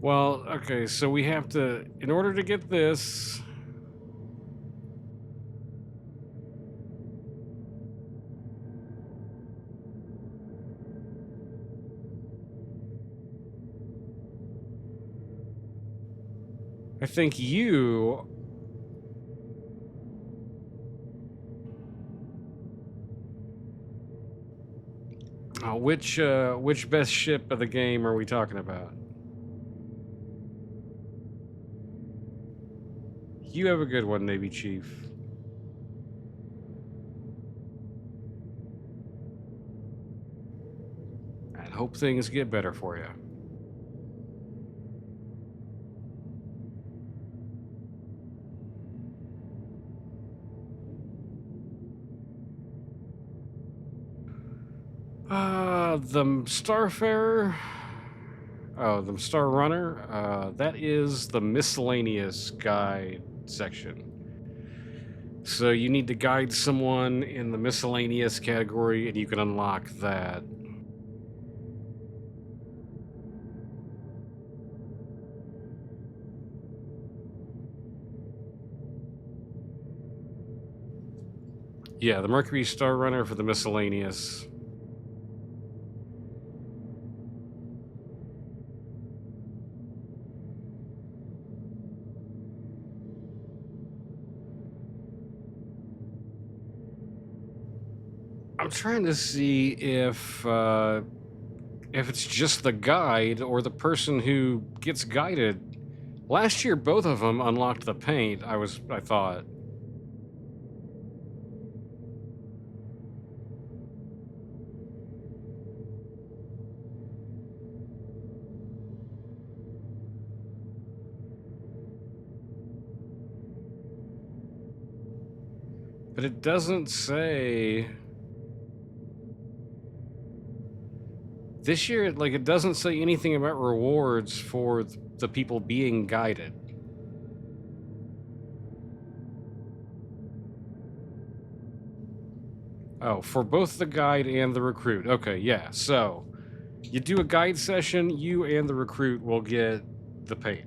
Well, okay, so we have to, in order to get this, I think you... which best ship of the game are we talking about? You have a good one, Navy Chief. And hope things get better for you. The Starfarer. Oh, the Star Runner. That is the miscellaneous guide section. So you need to guide someone in the miscellaneous category, and you can unlock that. Yeah, the Mercury Star Runner for the miscellaneous. I'm trying to see if it's just the guide or the person who gets guided. Last year, both of them unlocked the paint. I thought. But it doesn't say... This year, like, it doesn't say anything about rewards for the people being guided. Oh, for both the guide and the recruit. Okay, yeah. So, you do a guide session, you and the recruit will get the paint.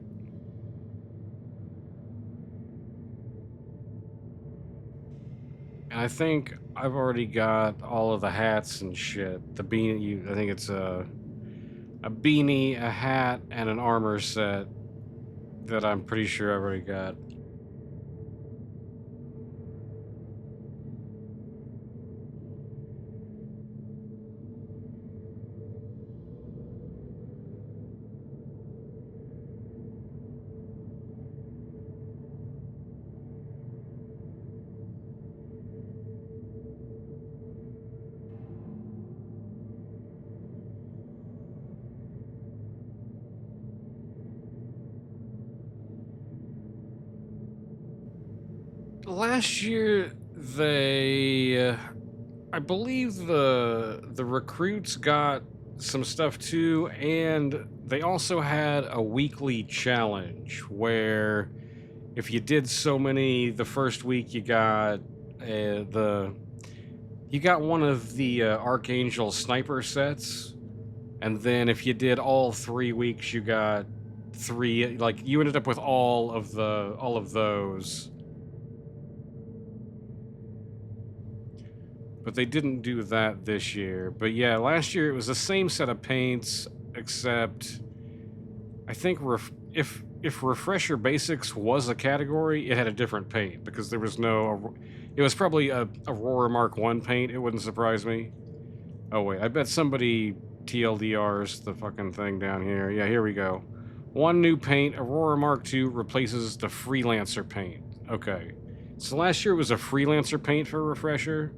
And I think I've already got all of the hats and shit. The beanie, I think it's a beanie, a hat, and an armor set that I'm pretty sure I've already got. Last year, they... I believe the recruits got some stuff too, and they also had a weekly challenge where if you did so many the first week, you got one of the Archangel sniper sets, and then if you did all 3 weeks, you got 3. Like, you ended up with all of those. But they didn't do that this year. But yeah, last year it was the same set of paints, except I think if Refresher Basics was a category, it had a different paint because there was no... It was probably a Aurora Mark 1 paint. It wouldn't surprise me. Oh wait, I bet somebody TLDRs the fucking thing down here. Yeah, here we go. One new paint, Aurora Mark 2 replaces the Freelancer paint. Okay. So last year it was a Freelancer paint for Refresher.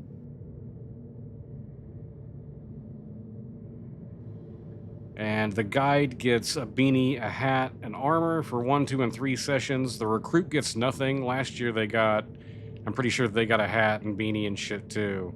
And the guide gets a beanie, a hat, and armor for 1, 2, and 3 sessions. The recruit gets nothing. Last year they got... I'm pretty sure they got a hat and beanie and shit too.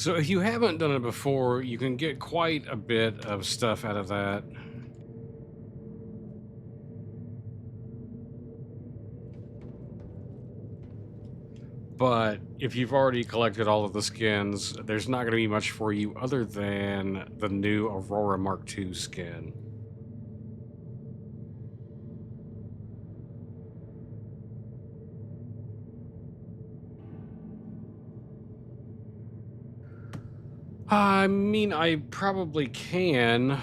So if you haven't done it before, you can get quite a bit of stuff out of that. But if you've already collected all of the skins, there's not going to be much for you other than the new Aurora Mark II skin. I mean, I probably can.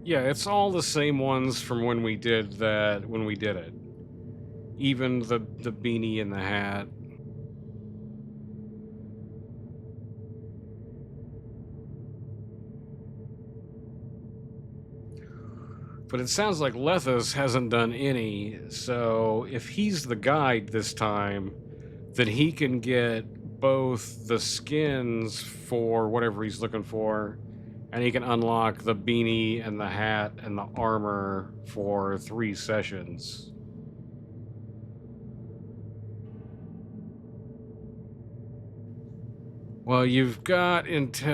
Yeah, it's all the same ones from when we did that, when we did it. Even the beanie and the hat. But it sounds like Lethus hasn't done any, so if he's the guide this time, then he can get both the skins for whatever he's looking for, and he can unlock the beanie and the hat and the armor for 3 sessions. Well, you've got until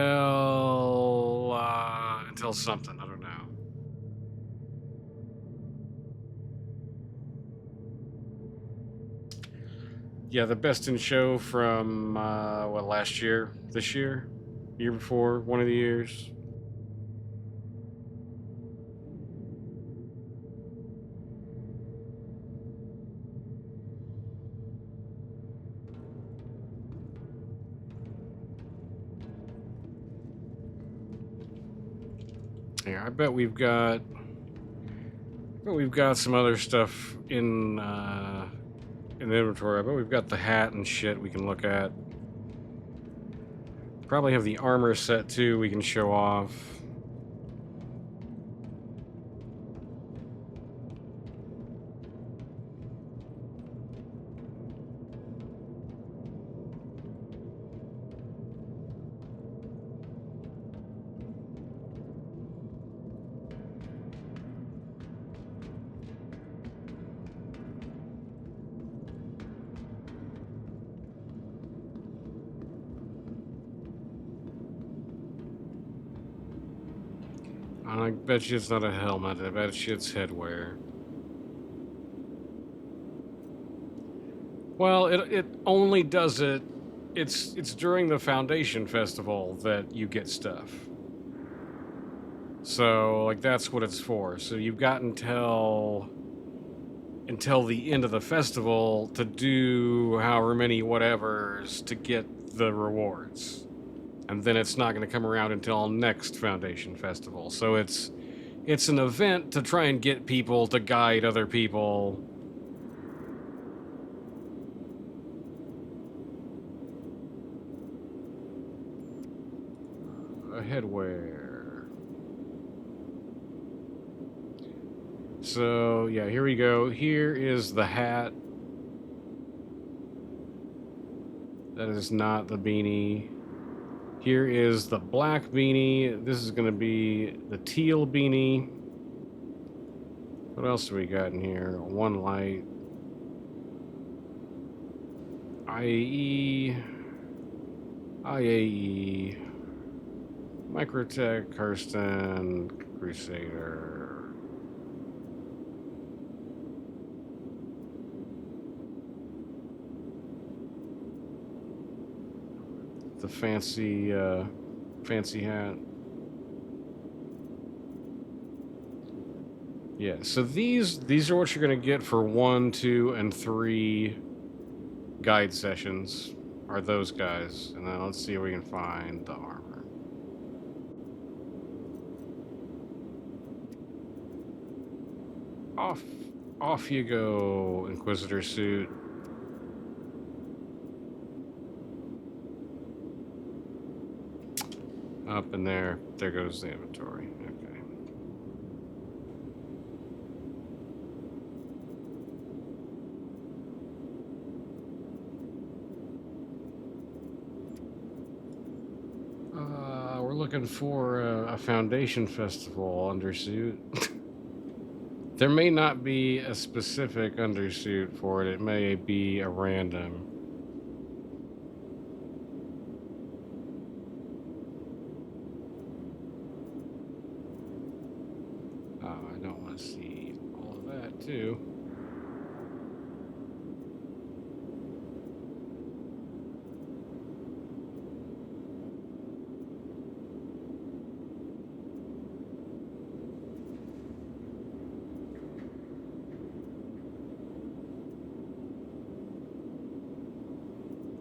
something, I don't know. Yeah, the best in show from what, last year, this year, year before, one of the years. Yeah, I bet we've got some other stuff in the inventory. I bet we've got the hat and shit we can look at. Probably have the armor set too we can show off. I bet you it's not a helmet. I bet you it's headwear. Well, it only does it. It's during the Foundation Festival that you get stuff. So like that's what it's for. So you've got until the end of the festival to do however many whatevers to get the rewards. And then it's not going to come around until next Foundation Festival. So it's an event to try and get people to guide other people. A headwear. So yeah, here we go. Here is the hat. That is not the beanie. Here is the black beanie. This is going to be the teal beanie. What else do we got in here? One light. IAE. Microtech, Kirsten, Crusader. The fancy hat. Yeah, so these are what you're gonna get for 1, 2, and 3 guide sessions. Are those guys? And then let's see if we can find the armor. Off you go, Inquisitor suit. Up in there. There goes the inventory. Okay. We're looking for a Foundation Festival undersuit. There may not be a specific undersuit for it. It may be a random. I don't want to see all of that too.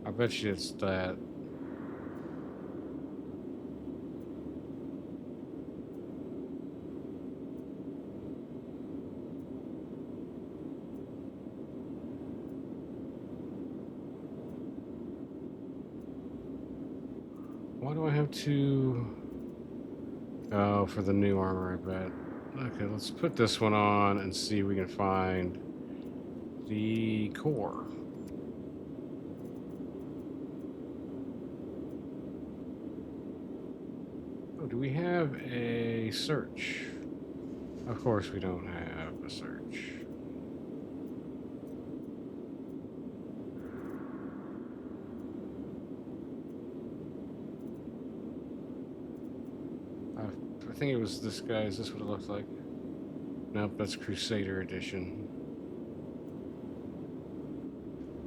I bet you it's that. Why do I have to... Oh, for the new armor, I bet. Okay, let's put this one on and see if we can find the core. Oh, do we have a search? Of course we don't have a search. I think it was this guy. Is this what it looks like? Nope, that's Crusader Edition.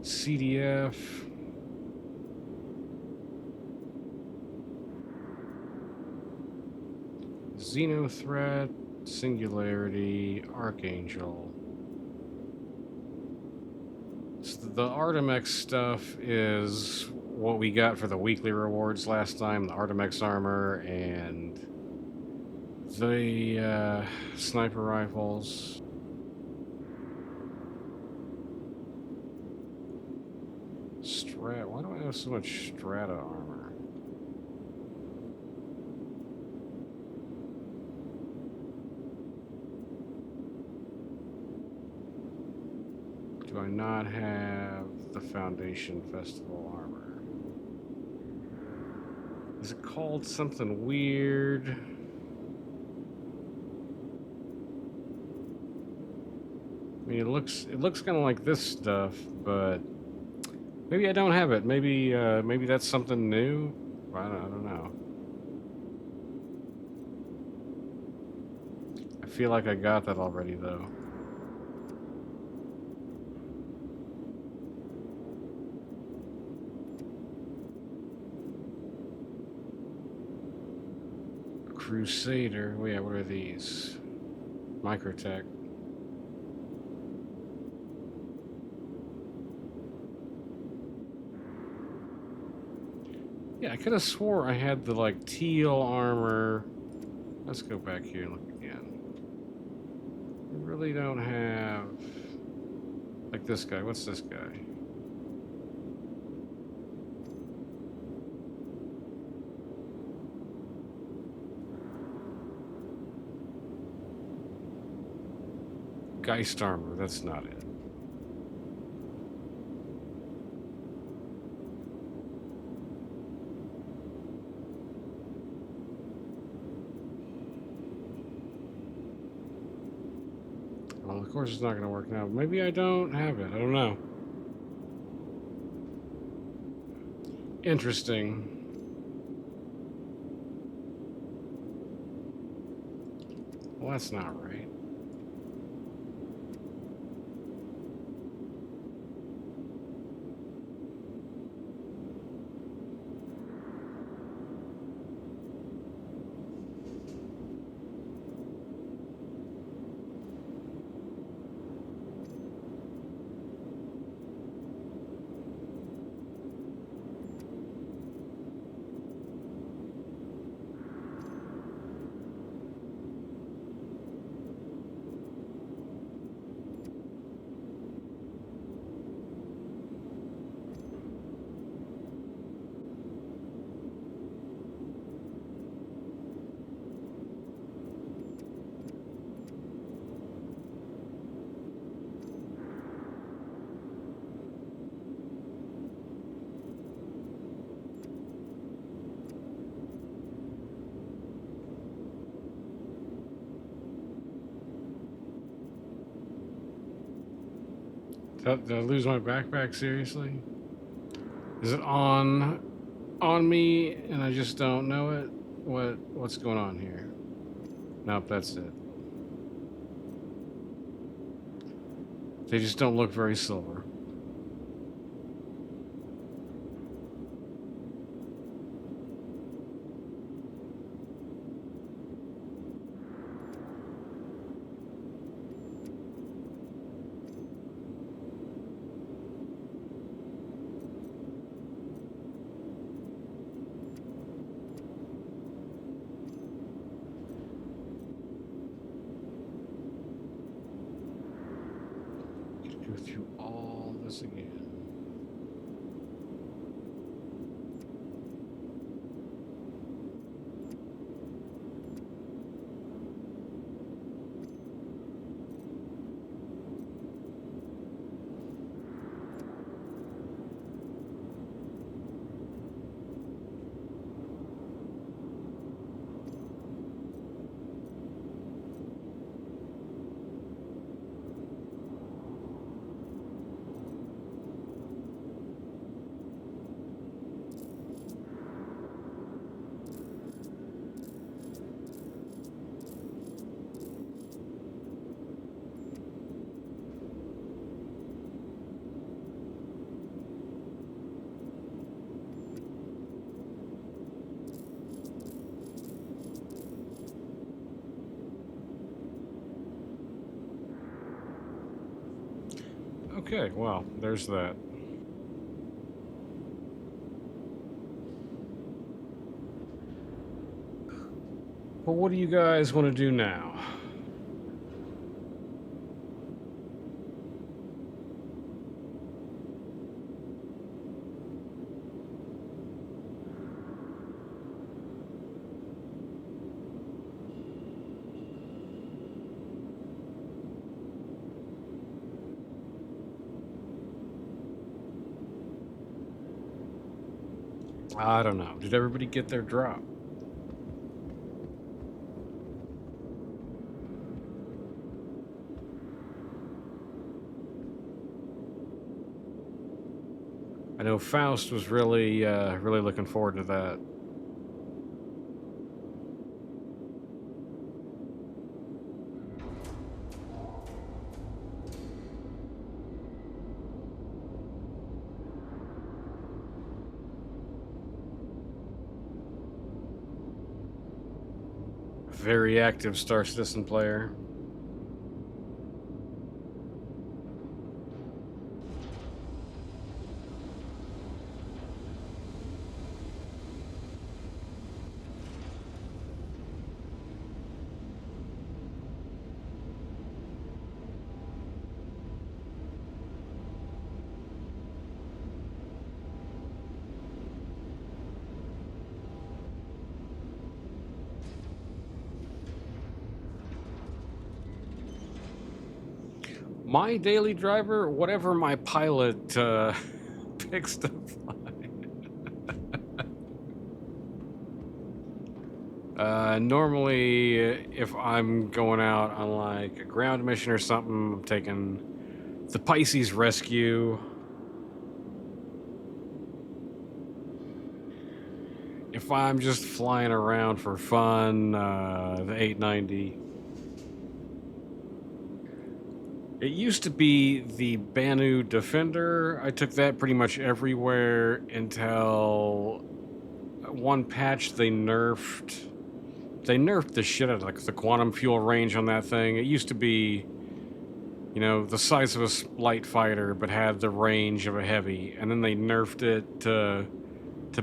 CDF. Xenothreat, Singularity, Archangel. So the Artemex stuff is what we got for the weekly rewards last time. The Artemex armor and the sniper rifles. Why do I have so much strata armor? Do I not have the Foundation Festival armor? Is it called something weird? I mean, it looks kind of like this stuff, but maybe I don't have it. Maybe that's something new. I don't know. I feel like I got that already, though. Crusader. Oh yeah, what are these? Microtech. Yeah, I could have swore I had the, like, teal armor. Let's go back here and look again. We really don't have... Like this guy. What's this guy? Geist armor. That's not it. Well, of course it's not going to work now. Maybe I don't have it. I don't know. Interesting. Well, that's not right. Did I lose my backpack? Seriously? Is it on me and I just don't know it? What's going on here? Nope, that's it. They just don't look very silver. Go through all this again. Okay, well, there's that. Well, what do you guys want to do now? I don't know. Did everybody get their drop? I know Faust was really looking forward to that. Very active Star Citizen player. My daily driver, whatever my pilot picks to fly. Normally, if I'm going out on like a ground mission or something, I'm taking the Pisces Rescue. If I'm just flying around for fun, the 890. It used to be the Banu Defender. I took that pretty much everywhere until one patch they nerfed the shit out of like the quantum fuel range on that thing. It used to be, you know, the size of a light fighter but had the range of a heavy, and then they nerfed it to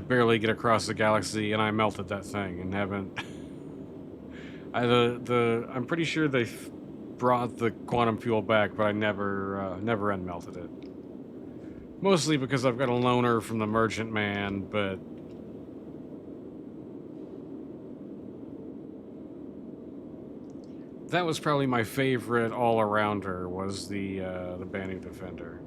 barely get across the galaxy, and I melted that thing and haven't. I'm pretty sure they brought the quantum fuel back, but I never unmelted it. Mostly because I've got a loaner from the Merchant Man, but that was probably my favorite all-arounder, was the Banu Defender.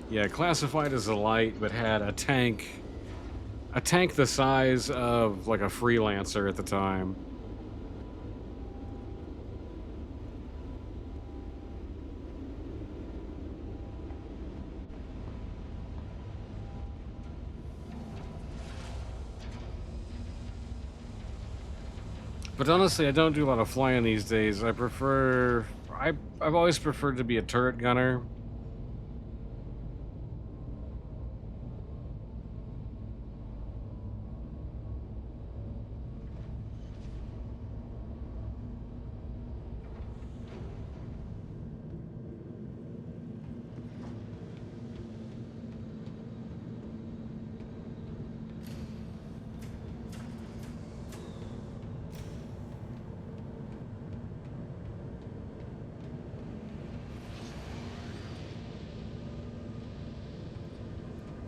Yeah, classified as a light, but had a tank the size of like a freelancer at the time. But honestly, I don't do a lot of flying these days. I've always preferred to be a turret gunner.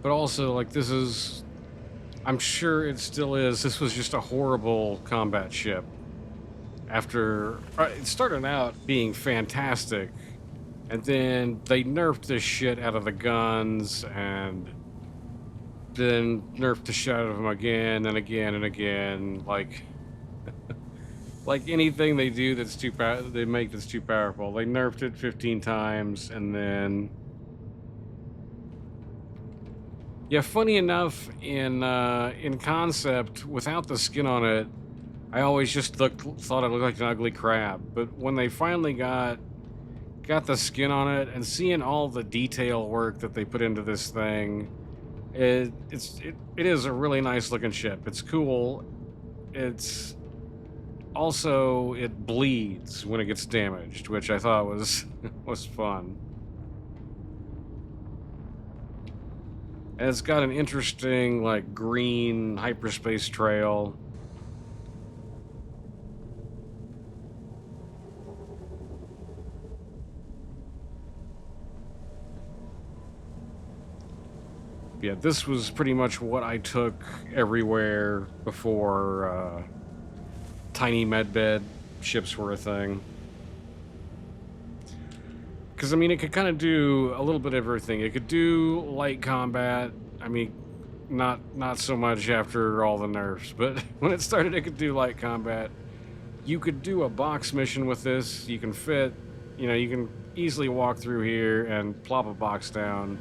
But also, like, this is... I'm sure it still is. This was just a horrible combat ship. After... it started out being fantastic. And then they nerfed the shit out of the guns, and then nerfed the shit out of them again and again and again. Like... like anything they do that's they make that's too powerful. They nerfed it 15 times, and then... Yeah, funny enough, in concept, without the skin on it, I always just thought it looked like an ugly crab. But when they finally got the skin on it, and seeing all the detail work that they put into this thing, it is a really nice looking ship. It's cool. It's also, it bleeds when it gets damaged, which I thought was was fun. And it's got an interesting, like, green hyperspace trail. Yeah, this was pretty much what I took everywhere before tiny medbed ships were a thing. Because, I mean, it could kind of do a little bit of everything. It could do light combat. I mean, not so much after all the nerfs, but when it started, it could do light combat. You could do a box mission with this. You can fit, you know, you can easily walk through here and plop a box down.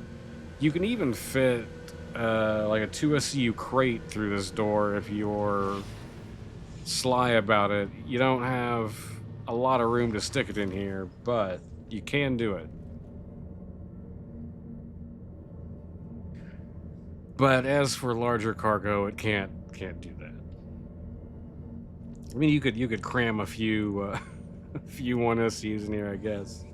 You can even fit like a 2SCU crate through this door if you're sly about it. You don't have a lot of room to stick it in here, but you can do it. But as for larger cargo, it can't do that. I mean, you could cram a few a few 1SCUs in here, I guess.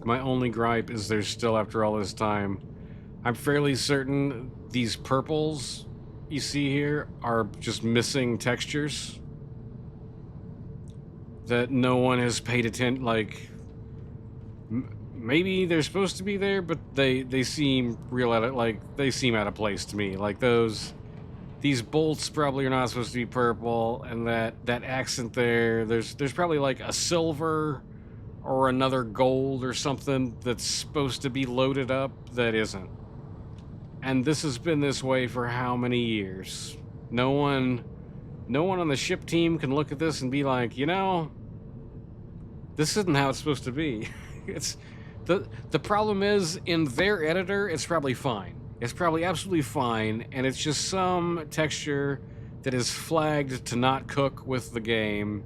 My only gripe is there's still, after all this time, I'm fairly certain these purples you see here are just missing textures that no one has paid attention. Like, maybe they're supposed to be there, but they seem real they seem out of place to me. Like these bolts probably are not supposed to be purple, and that accent there's probably like a silver or another gold or something that's supposed to be loaded up that isn't. And this has been this way for how many years? No one on the ship team can look at this and be like, you know, this isn't how it's supposed to be. It's the problem is, in their editor, it's probably fine. It's probably absolutely fine, and it's just some texture that is flagged to not cook with the game.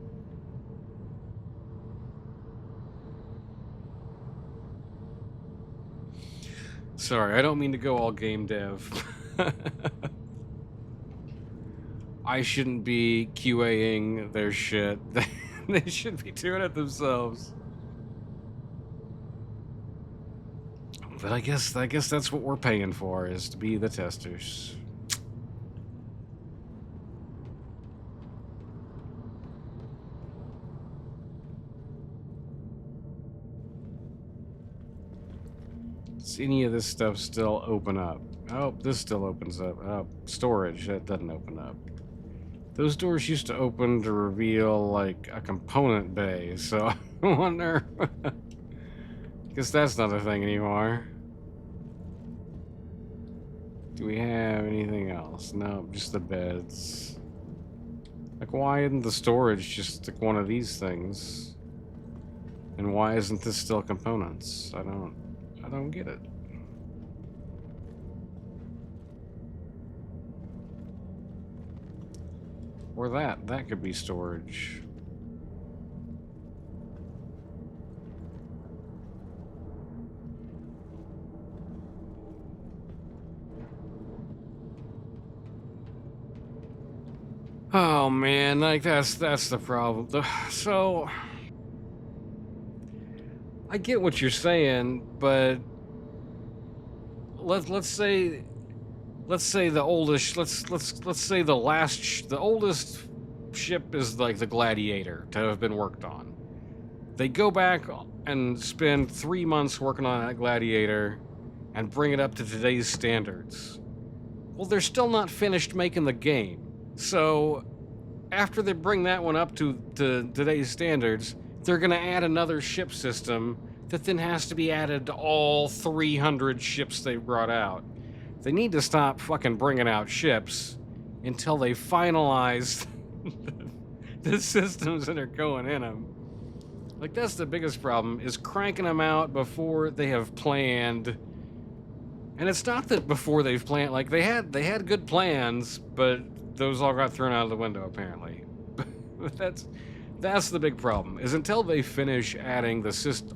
Sorry, I don't mean to go all game dev. I shouldn't be QAing their shit. They should be doing it themselves. But I guess that's what we're paying for, is to be the testers. Does any of this stuff still open up? Oh, this still opens up. Oh, storage, that doesn't open up. Those doors used to open to reveal, like, a component bay, so I wonder... Guess that's not a thing anymore. Do we have anything else? No, just the beds. Like, why isn't the storage just like one of these things? And why isn't this still components? I don't get it. Or that could be storage. Oh man, like that's the problem. So I get what you're saying, but let's say the oldest let's say the oldest ship is like the Gladiator to have been worked on. They go back and spend 3 months working on that Gladiator and bring it up to today's standards. Well, they're still not finished making the game. So after they bring that one up to today's standards, they're going to add another ship system that then has to be added to all 300 ships they brought out. They need to stop fucking bringing out ships until they finalize the systems that are going in them. Like, that's the biggest problem, is cranking them out before they have planned. And it's not that before they've planned, like, they had good plans, but those all got thrown out of the window, apparently. But that's the big problem, is until they finish adding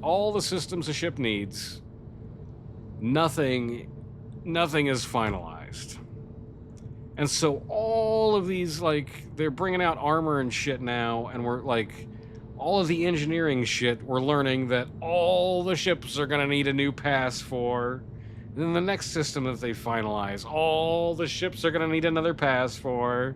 all the systems a ship needs, nothing is finalized. And so all of these, like, they're bringing out armor and shit now, and we're, like, all of the engineering shit, we're learning that all the ships are gonna need a new pass for. And then the next system that they finalize, all the ships are gonna need another pass for.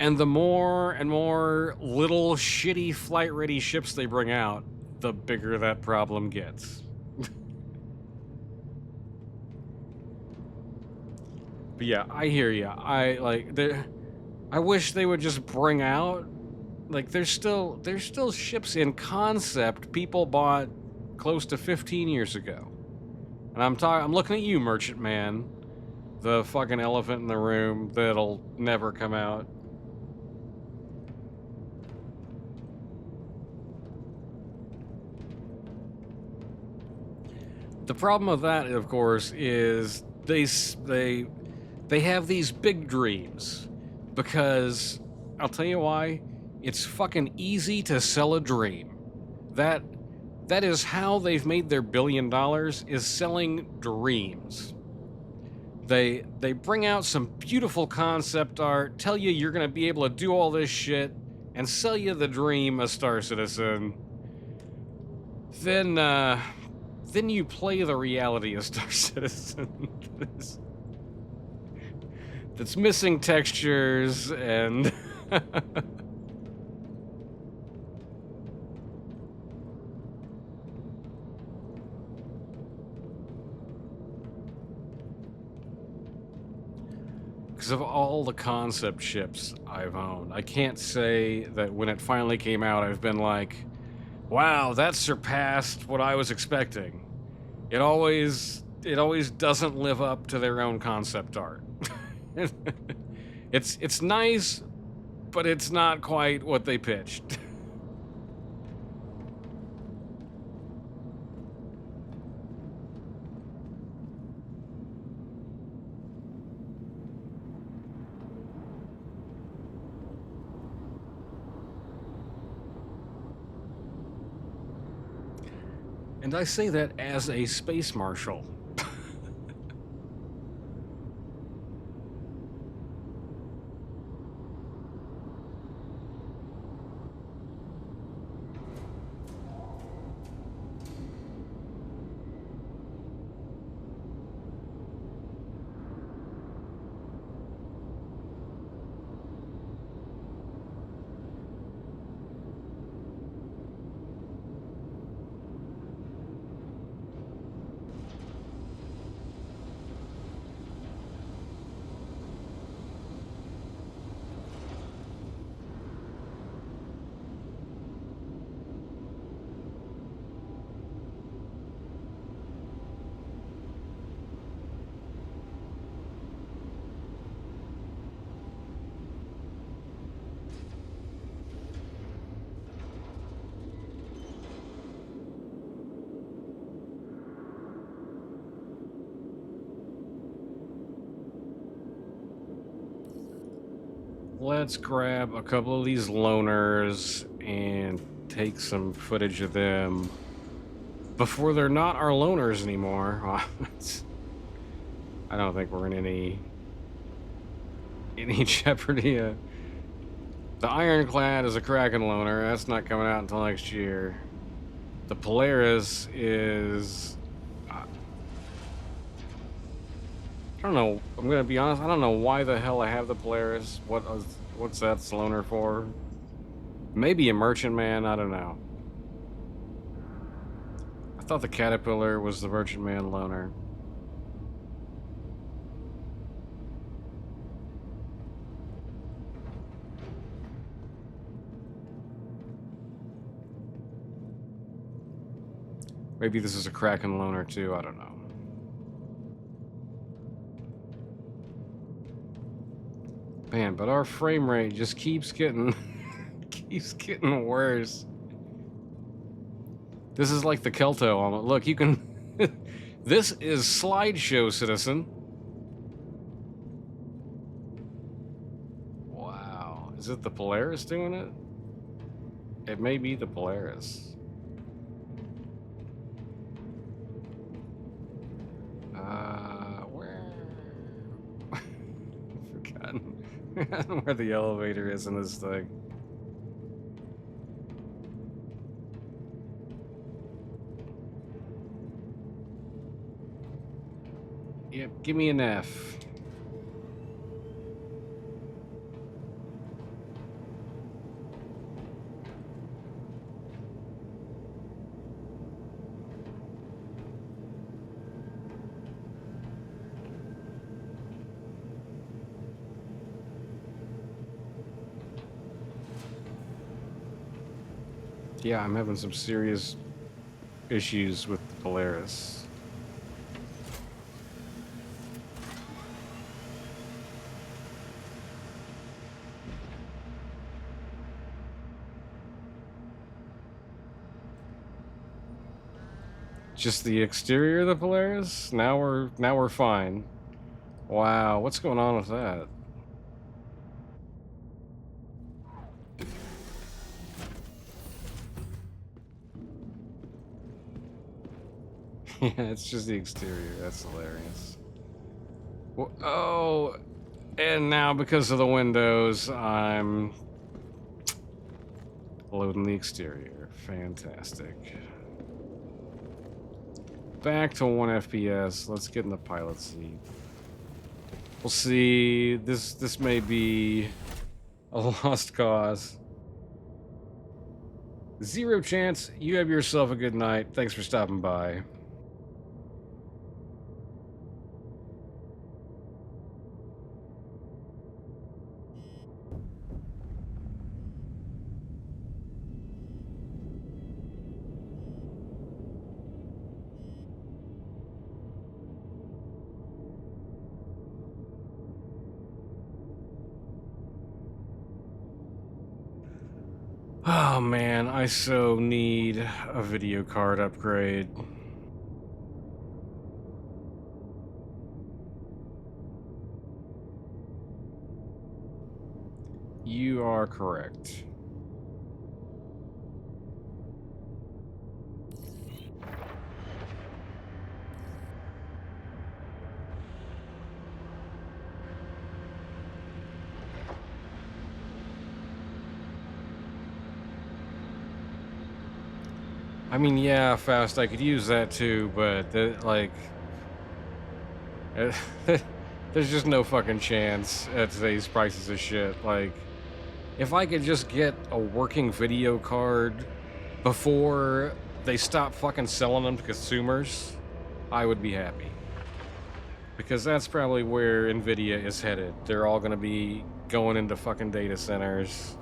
And the more and more little shitty flight-ready ships they bring out, the bigger that problem gets. But yeah, I hear ya. I wish they would just bring out, like, there's still ships in concept people bought close to 15 years ago. And I'm looking at you, Merchant Man, the fucking elephant in the room that'll never come out. The problem with that, of course, is they have these big dreams, because I'll tell you why. It's fucking easy to sell a dream. That is how they've made their $1 billion, is selling dreams. They bring out some beautiful concept art, tell you you're gonna be able to do all this shit, and sell you the dream of Star Citizen. Then you play the reality of Star Citizen. That's missing textures and because of all the concept ships I've owned, I can't say that when it finally came out I've been like, wow, that surpassed what I was expecting. It always doesn't live up to their own concept art. It's nice, but it's not quite what they pitched. And I say that as a space marshal. let's grab a couple of these loners and take some footage of them before they're not our loners anymore. I don't think we're in any jeopardy. The Ironclad is a Kraken loner. That's not coming out until next year. The Polaris is... I don't know. I'm gonna be honest. I don't know why the hell I have the Polaris. What's that loner for? Maybe a merchantman. I don't know. I thought the Caterpillar was the merchantman loner. Maybe this is a Kraken loner too. I don't know. Man, but our frame rate just keeps getting worse. This is like the Kelto almost. Look, you can... This is slideshow, citizen. Wow. Is it the Polaris doing it? It may be the Polaris. Where? I've forgotten where the elevator is in this thing. Yep, give me an F. Yeah, I'm having some serious issues with the Polaris. Just the exterior of the Polaris? Now we're fine. Wow, what's going on with that? Yeah, it's just the exterior. That's hilarious. Well, oh, and now because of the windows, I'm loading the exterior. Fantastic. Back to 1 FPS. Let's get in the pilot seat. We'll see. This may be a lost cause. Zero chance. You have yourself a good night. Thanks for stopping by. Oh man, I so need a video card upgrade. You are correct. I mean, yeah, Faust, I could use that too, but like, there's just no fucking chance at today's prices of shit. Like, if I could just get a working video card before they stop fucking selling them to consumers, I would be happy. Because that's probably where Nvidia is headed. They're all gonna be going into fucking data centers.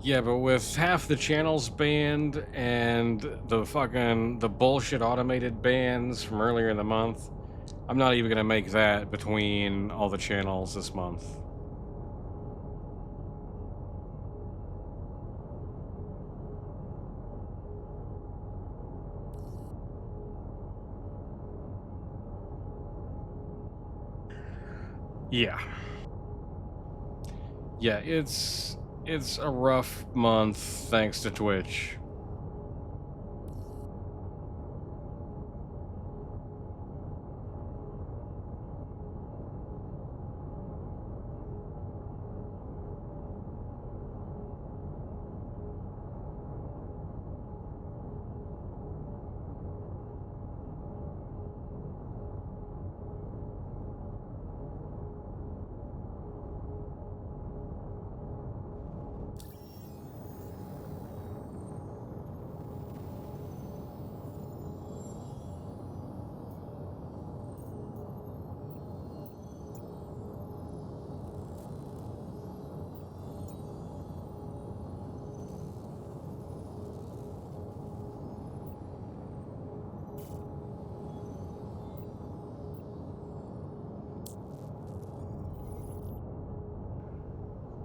Yeah, but with half the channels banned and the bullshit automated bans from earlier in the month, I'm not even gonna make that between all the channels this month. Yeah. Yeah, it's a rough month thanks to Twitch.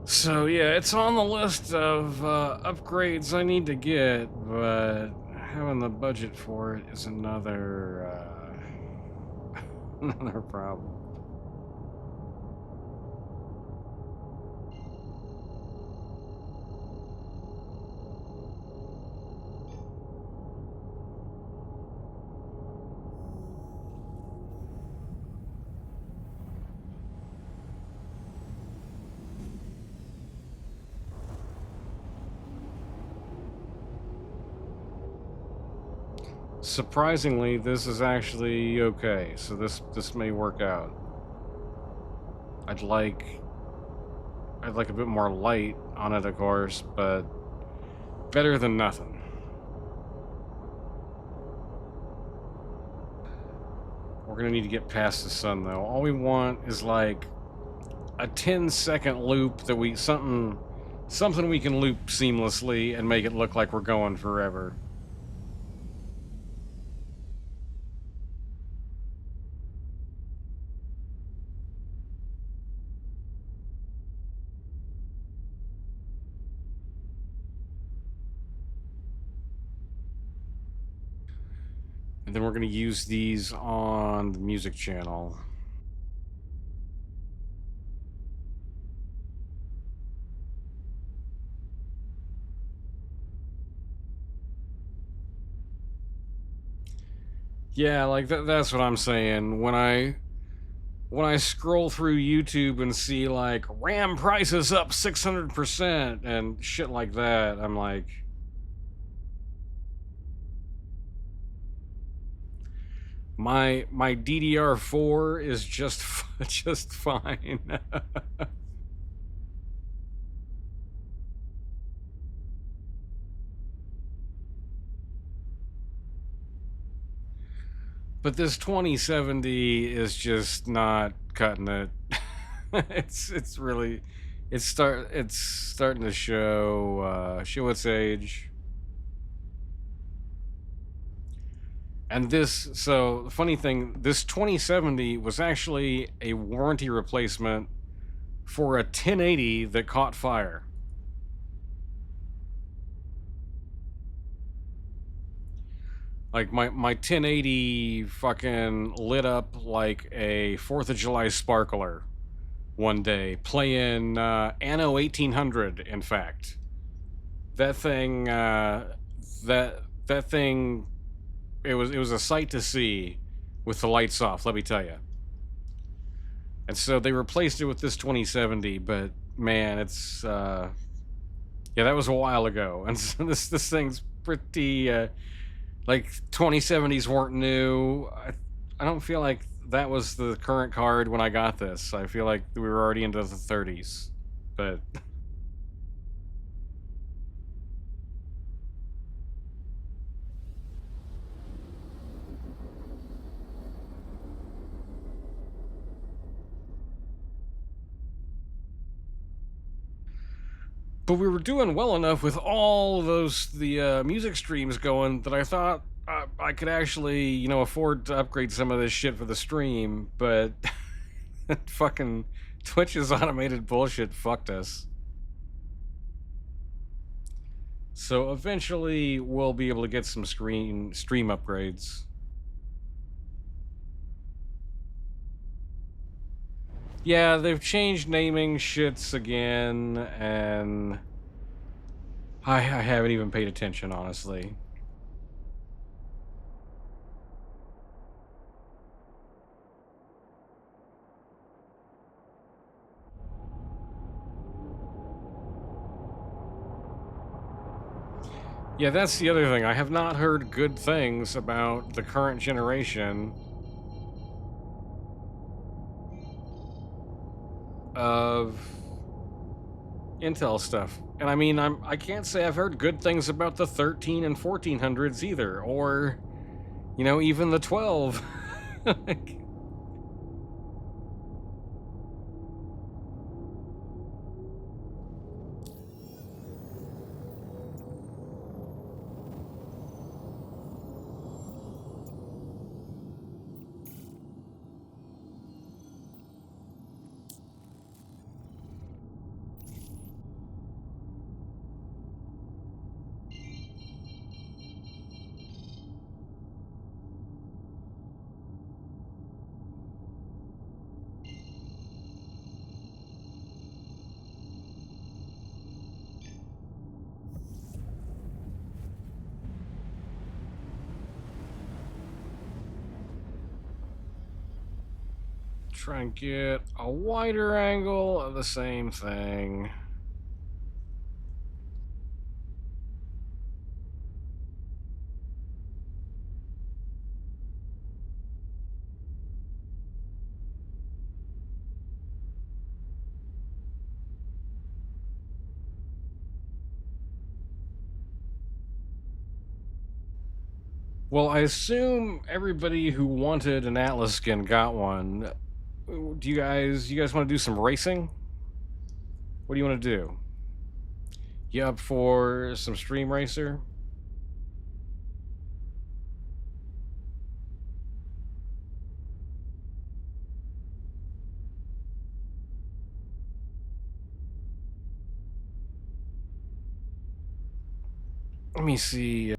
So yeah, it's on the list of upgrades I need to get, but having the budget for it is another another problem. Surprisingly, this is actually okay, so this may work out. I'd like a bit more light on it, of course, but better than nothing. We're gonna need to get past the sun, though. All we want is like a 10-second loop that something we can loop seamlessly and make it look like we're going forever. And then we're going to use these on the music channel. Yeah, like that's what I'm saying. When I scroll through YouTube and see like RAM prices up 600% and shit like that, I'm like, my DDR4 is just just fine. But this 2070 is just not cutting it. it's really it's starting to show its age. And so the funny thing, this 2070 was actually a warranty replacement for a 1080 that caught fire. Like my 1080 fucking lit up like a 4th of July sparkler one day, playing Anno 1800. In fact, that thing that thing, it was a sight to see with the lights off, let me tell you. And so they replaced it with this 2070, but man, it's yeah, that was a while ago, and so this thing's pretty like 2070s weren't new. I don't feel like that was the current card when I got this. I feel like we were already into the 30s, but But we were doing well enough with all the music streams going that I thought I could actually, you know, afford to upgrade some of this shit for the stream. But fucking Twitch's automated bullshit fucked us. So eventually we'll be able to get some stream upgrades. Yeah, they've changed naming shits again, and I haven't even paid attention, honestly. Yeah, that's the other thing. I have not heard good things about the current generation of Intel stuff. And I mean, I can't say I've heard good things about the 13 and 1400s either, or, you know, even the 12. Like, try and get a wider angle of the same thing. Well, I assume everybody who wanted an Atlas skin got one. Do you guys want to do some racing? What do you want to do? You up for some Stream Racer? Let me see.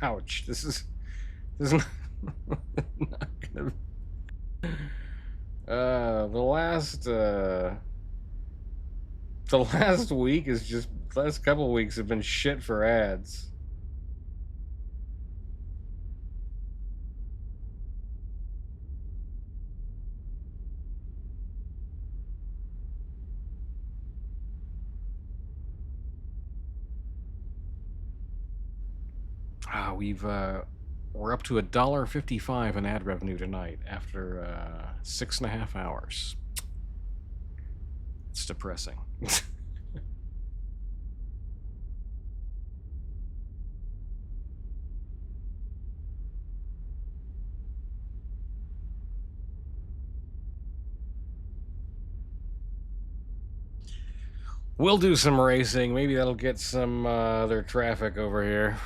Ouch! This is not, not gonna. The last week is just last couple weeks have been shit for ads. We're up to $1.55 in ad revenue tonight after 6.5 hours. It's depressing. We'll do some racing. Maybe that'll get some other traffic over here.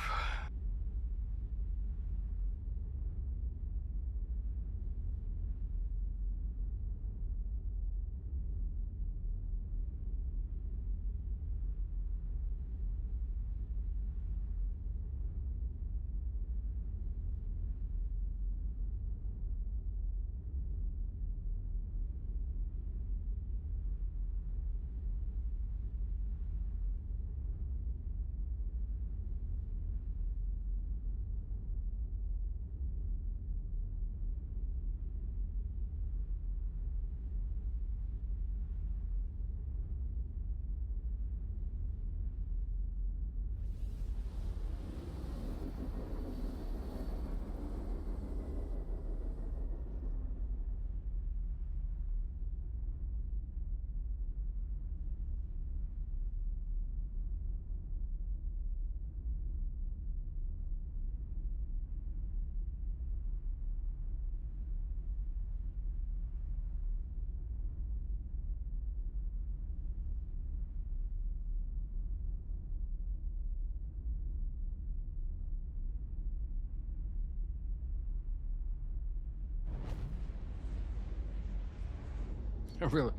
I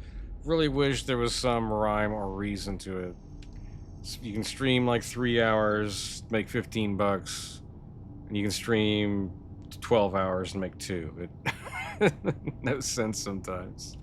really wish there was some rhyme or reason to it. So you can stream like 3 hours, make $15, and you can stream 12 hours and make 2. It no sense sometimes.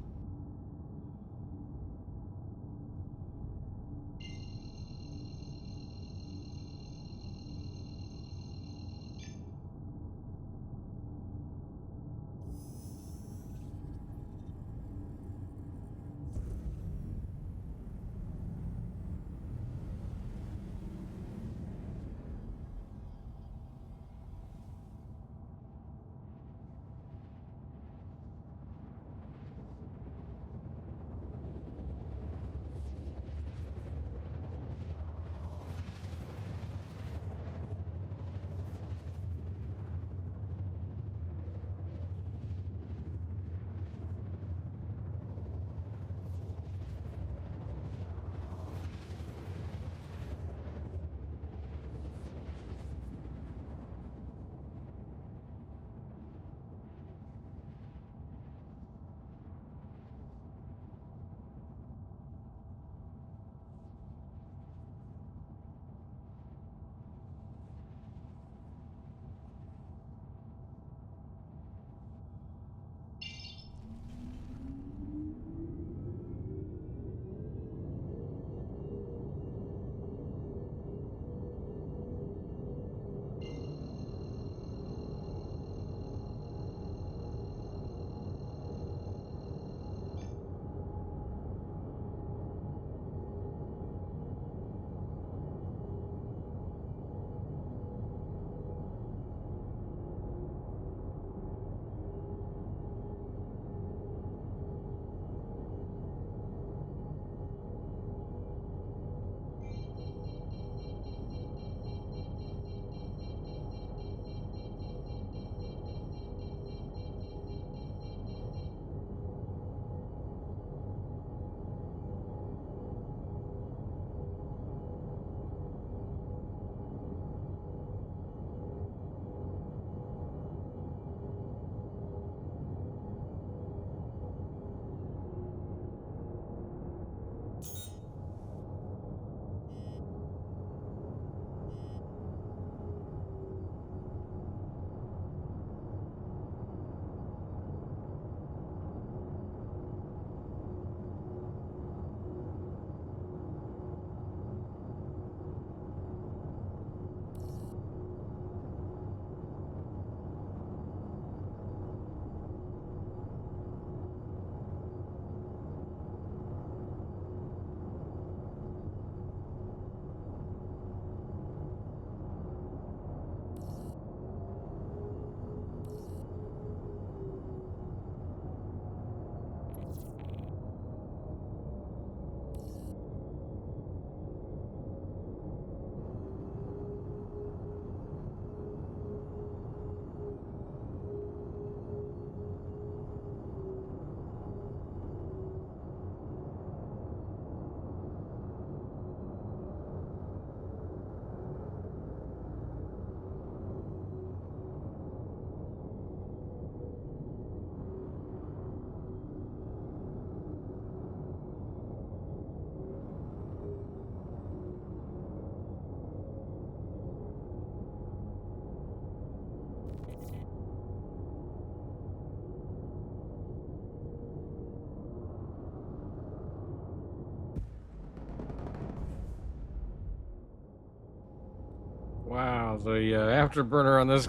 Wow, the afterburner on this.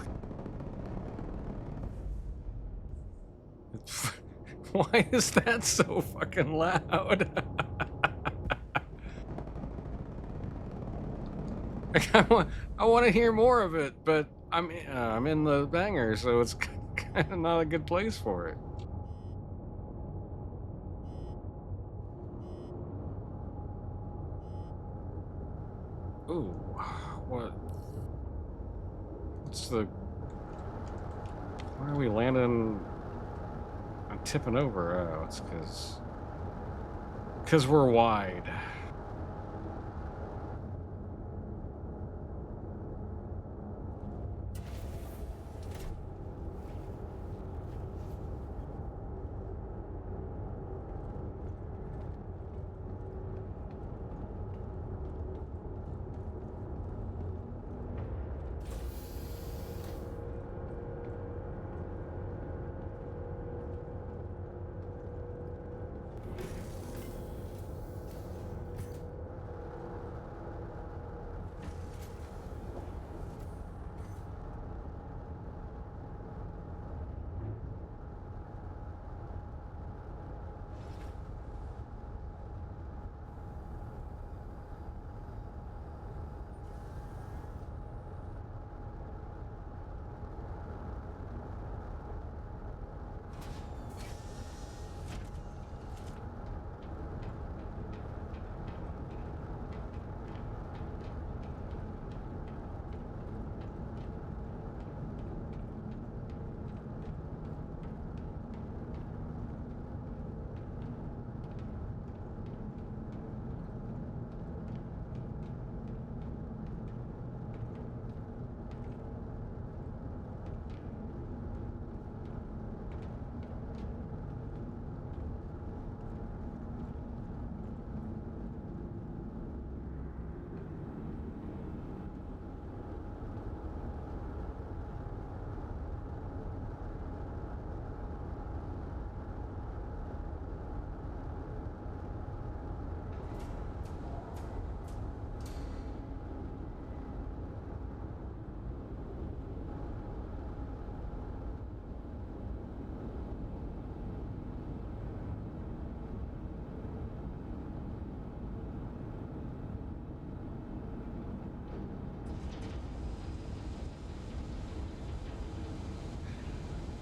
Why is that so fucking loud? Like, I want to hear more of it, but I'm in the banger, so it's kind of not a good place for it. Ooh, what's the? Why are we landing? I'm tipping over. Oh, it's because we're wide.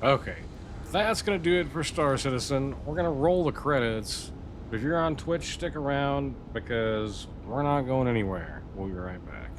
Okay. That's going to do it for Star Citizen. We're going to roll the credits. If you're on Twitch, stick around because we're not going anywhere. We'll be right back.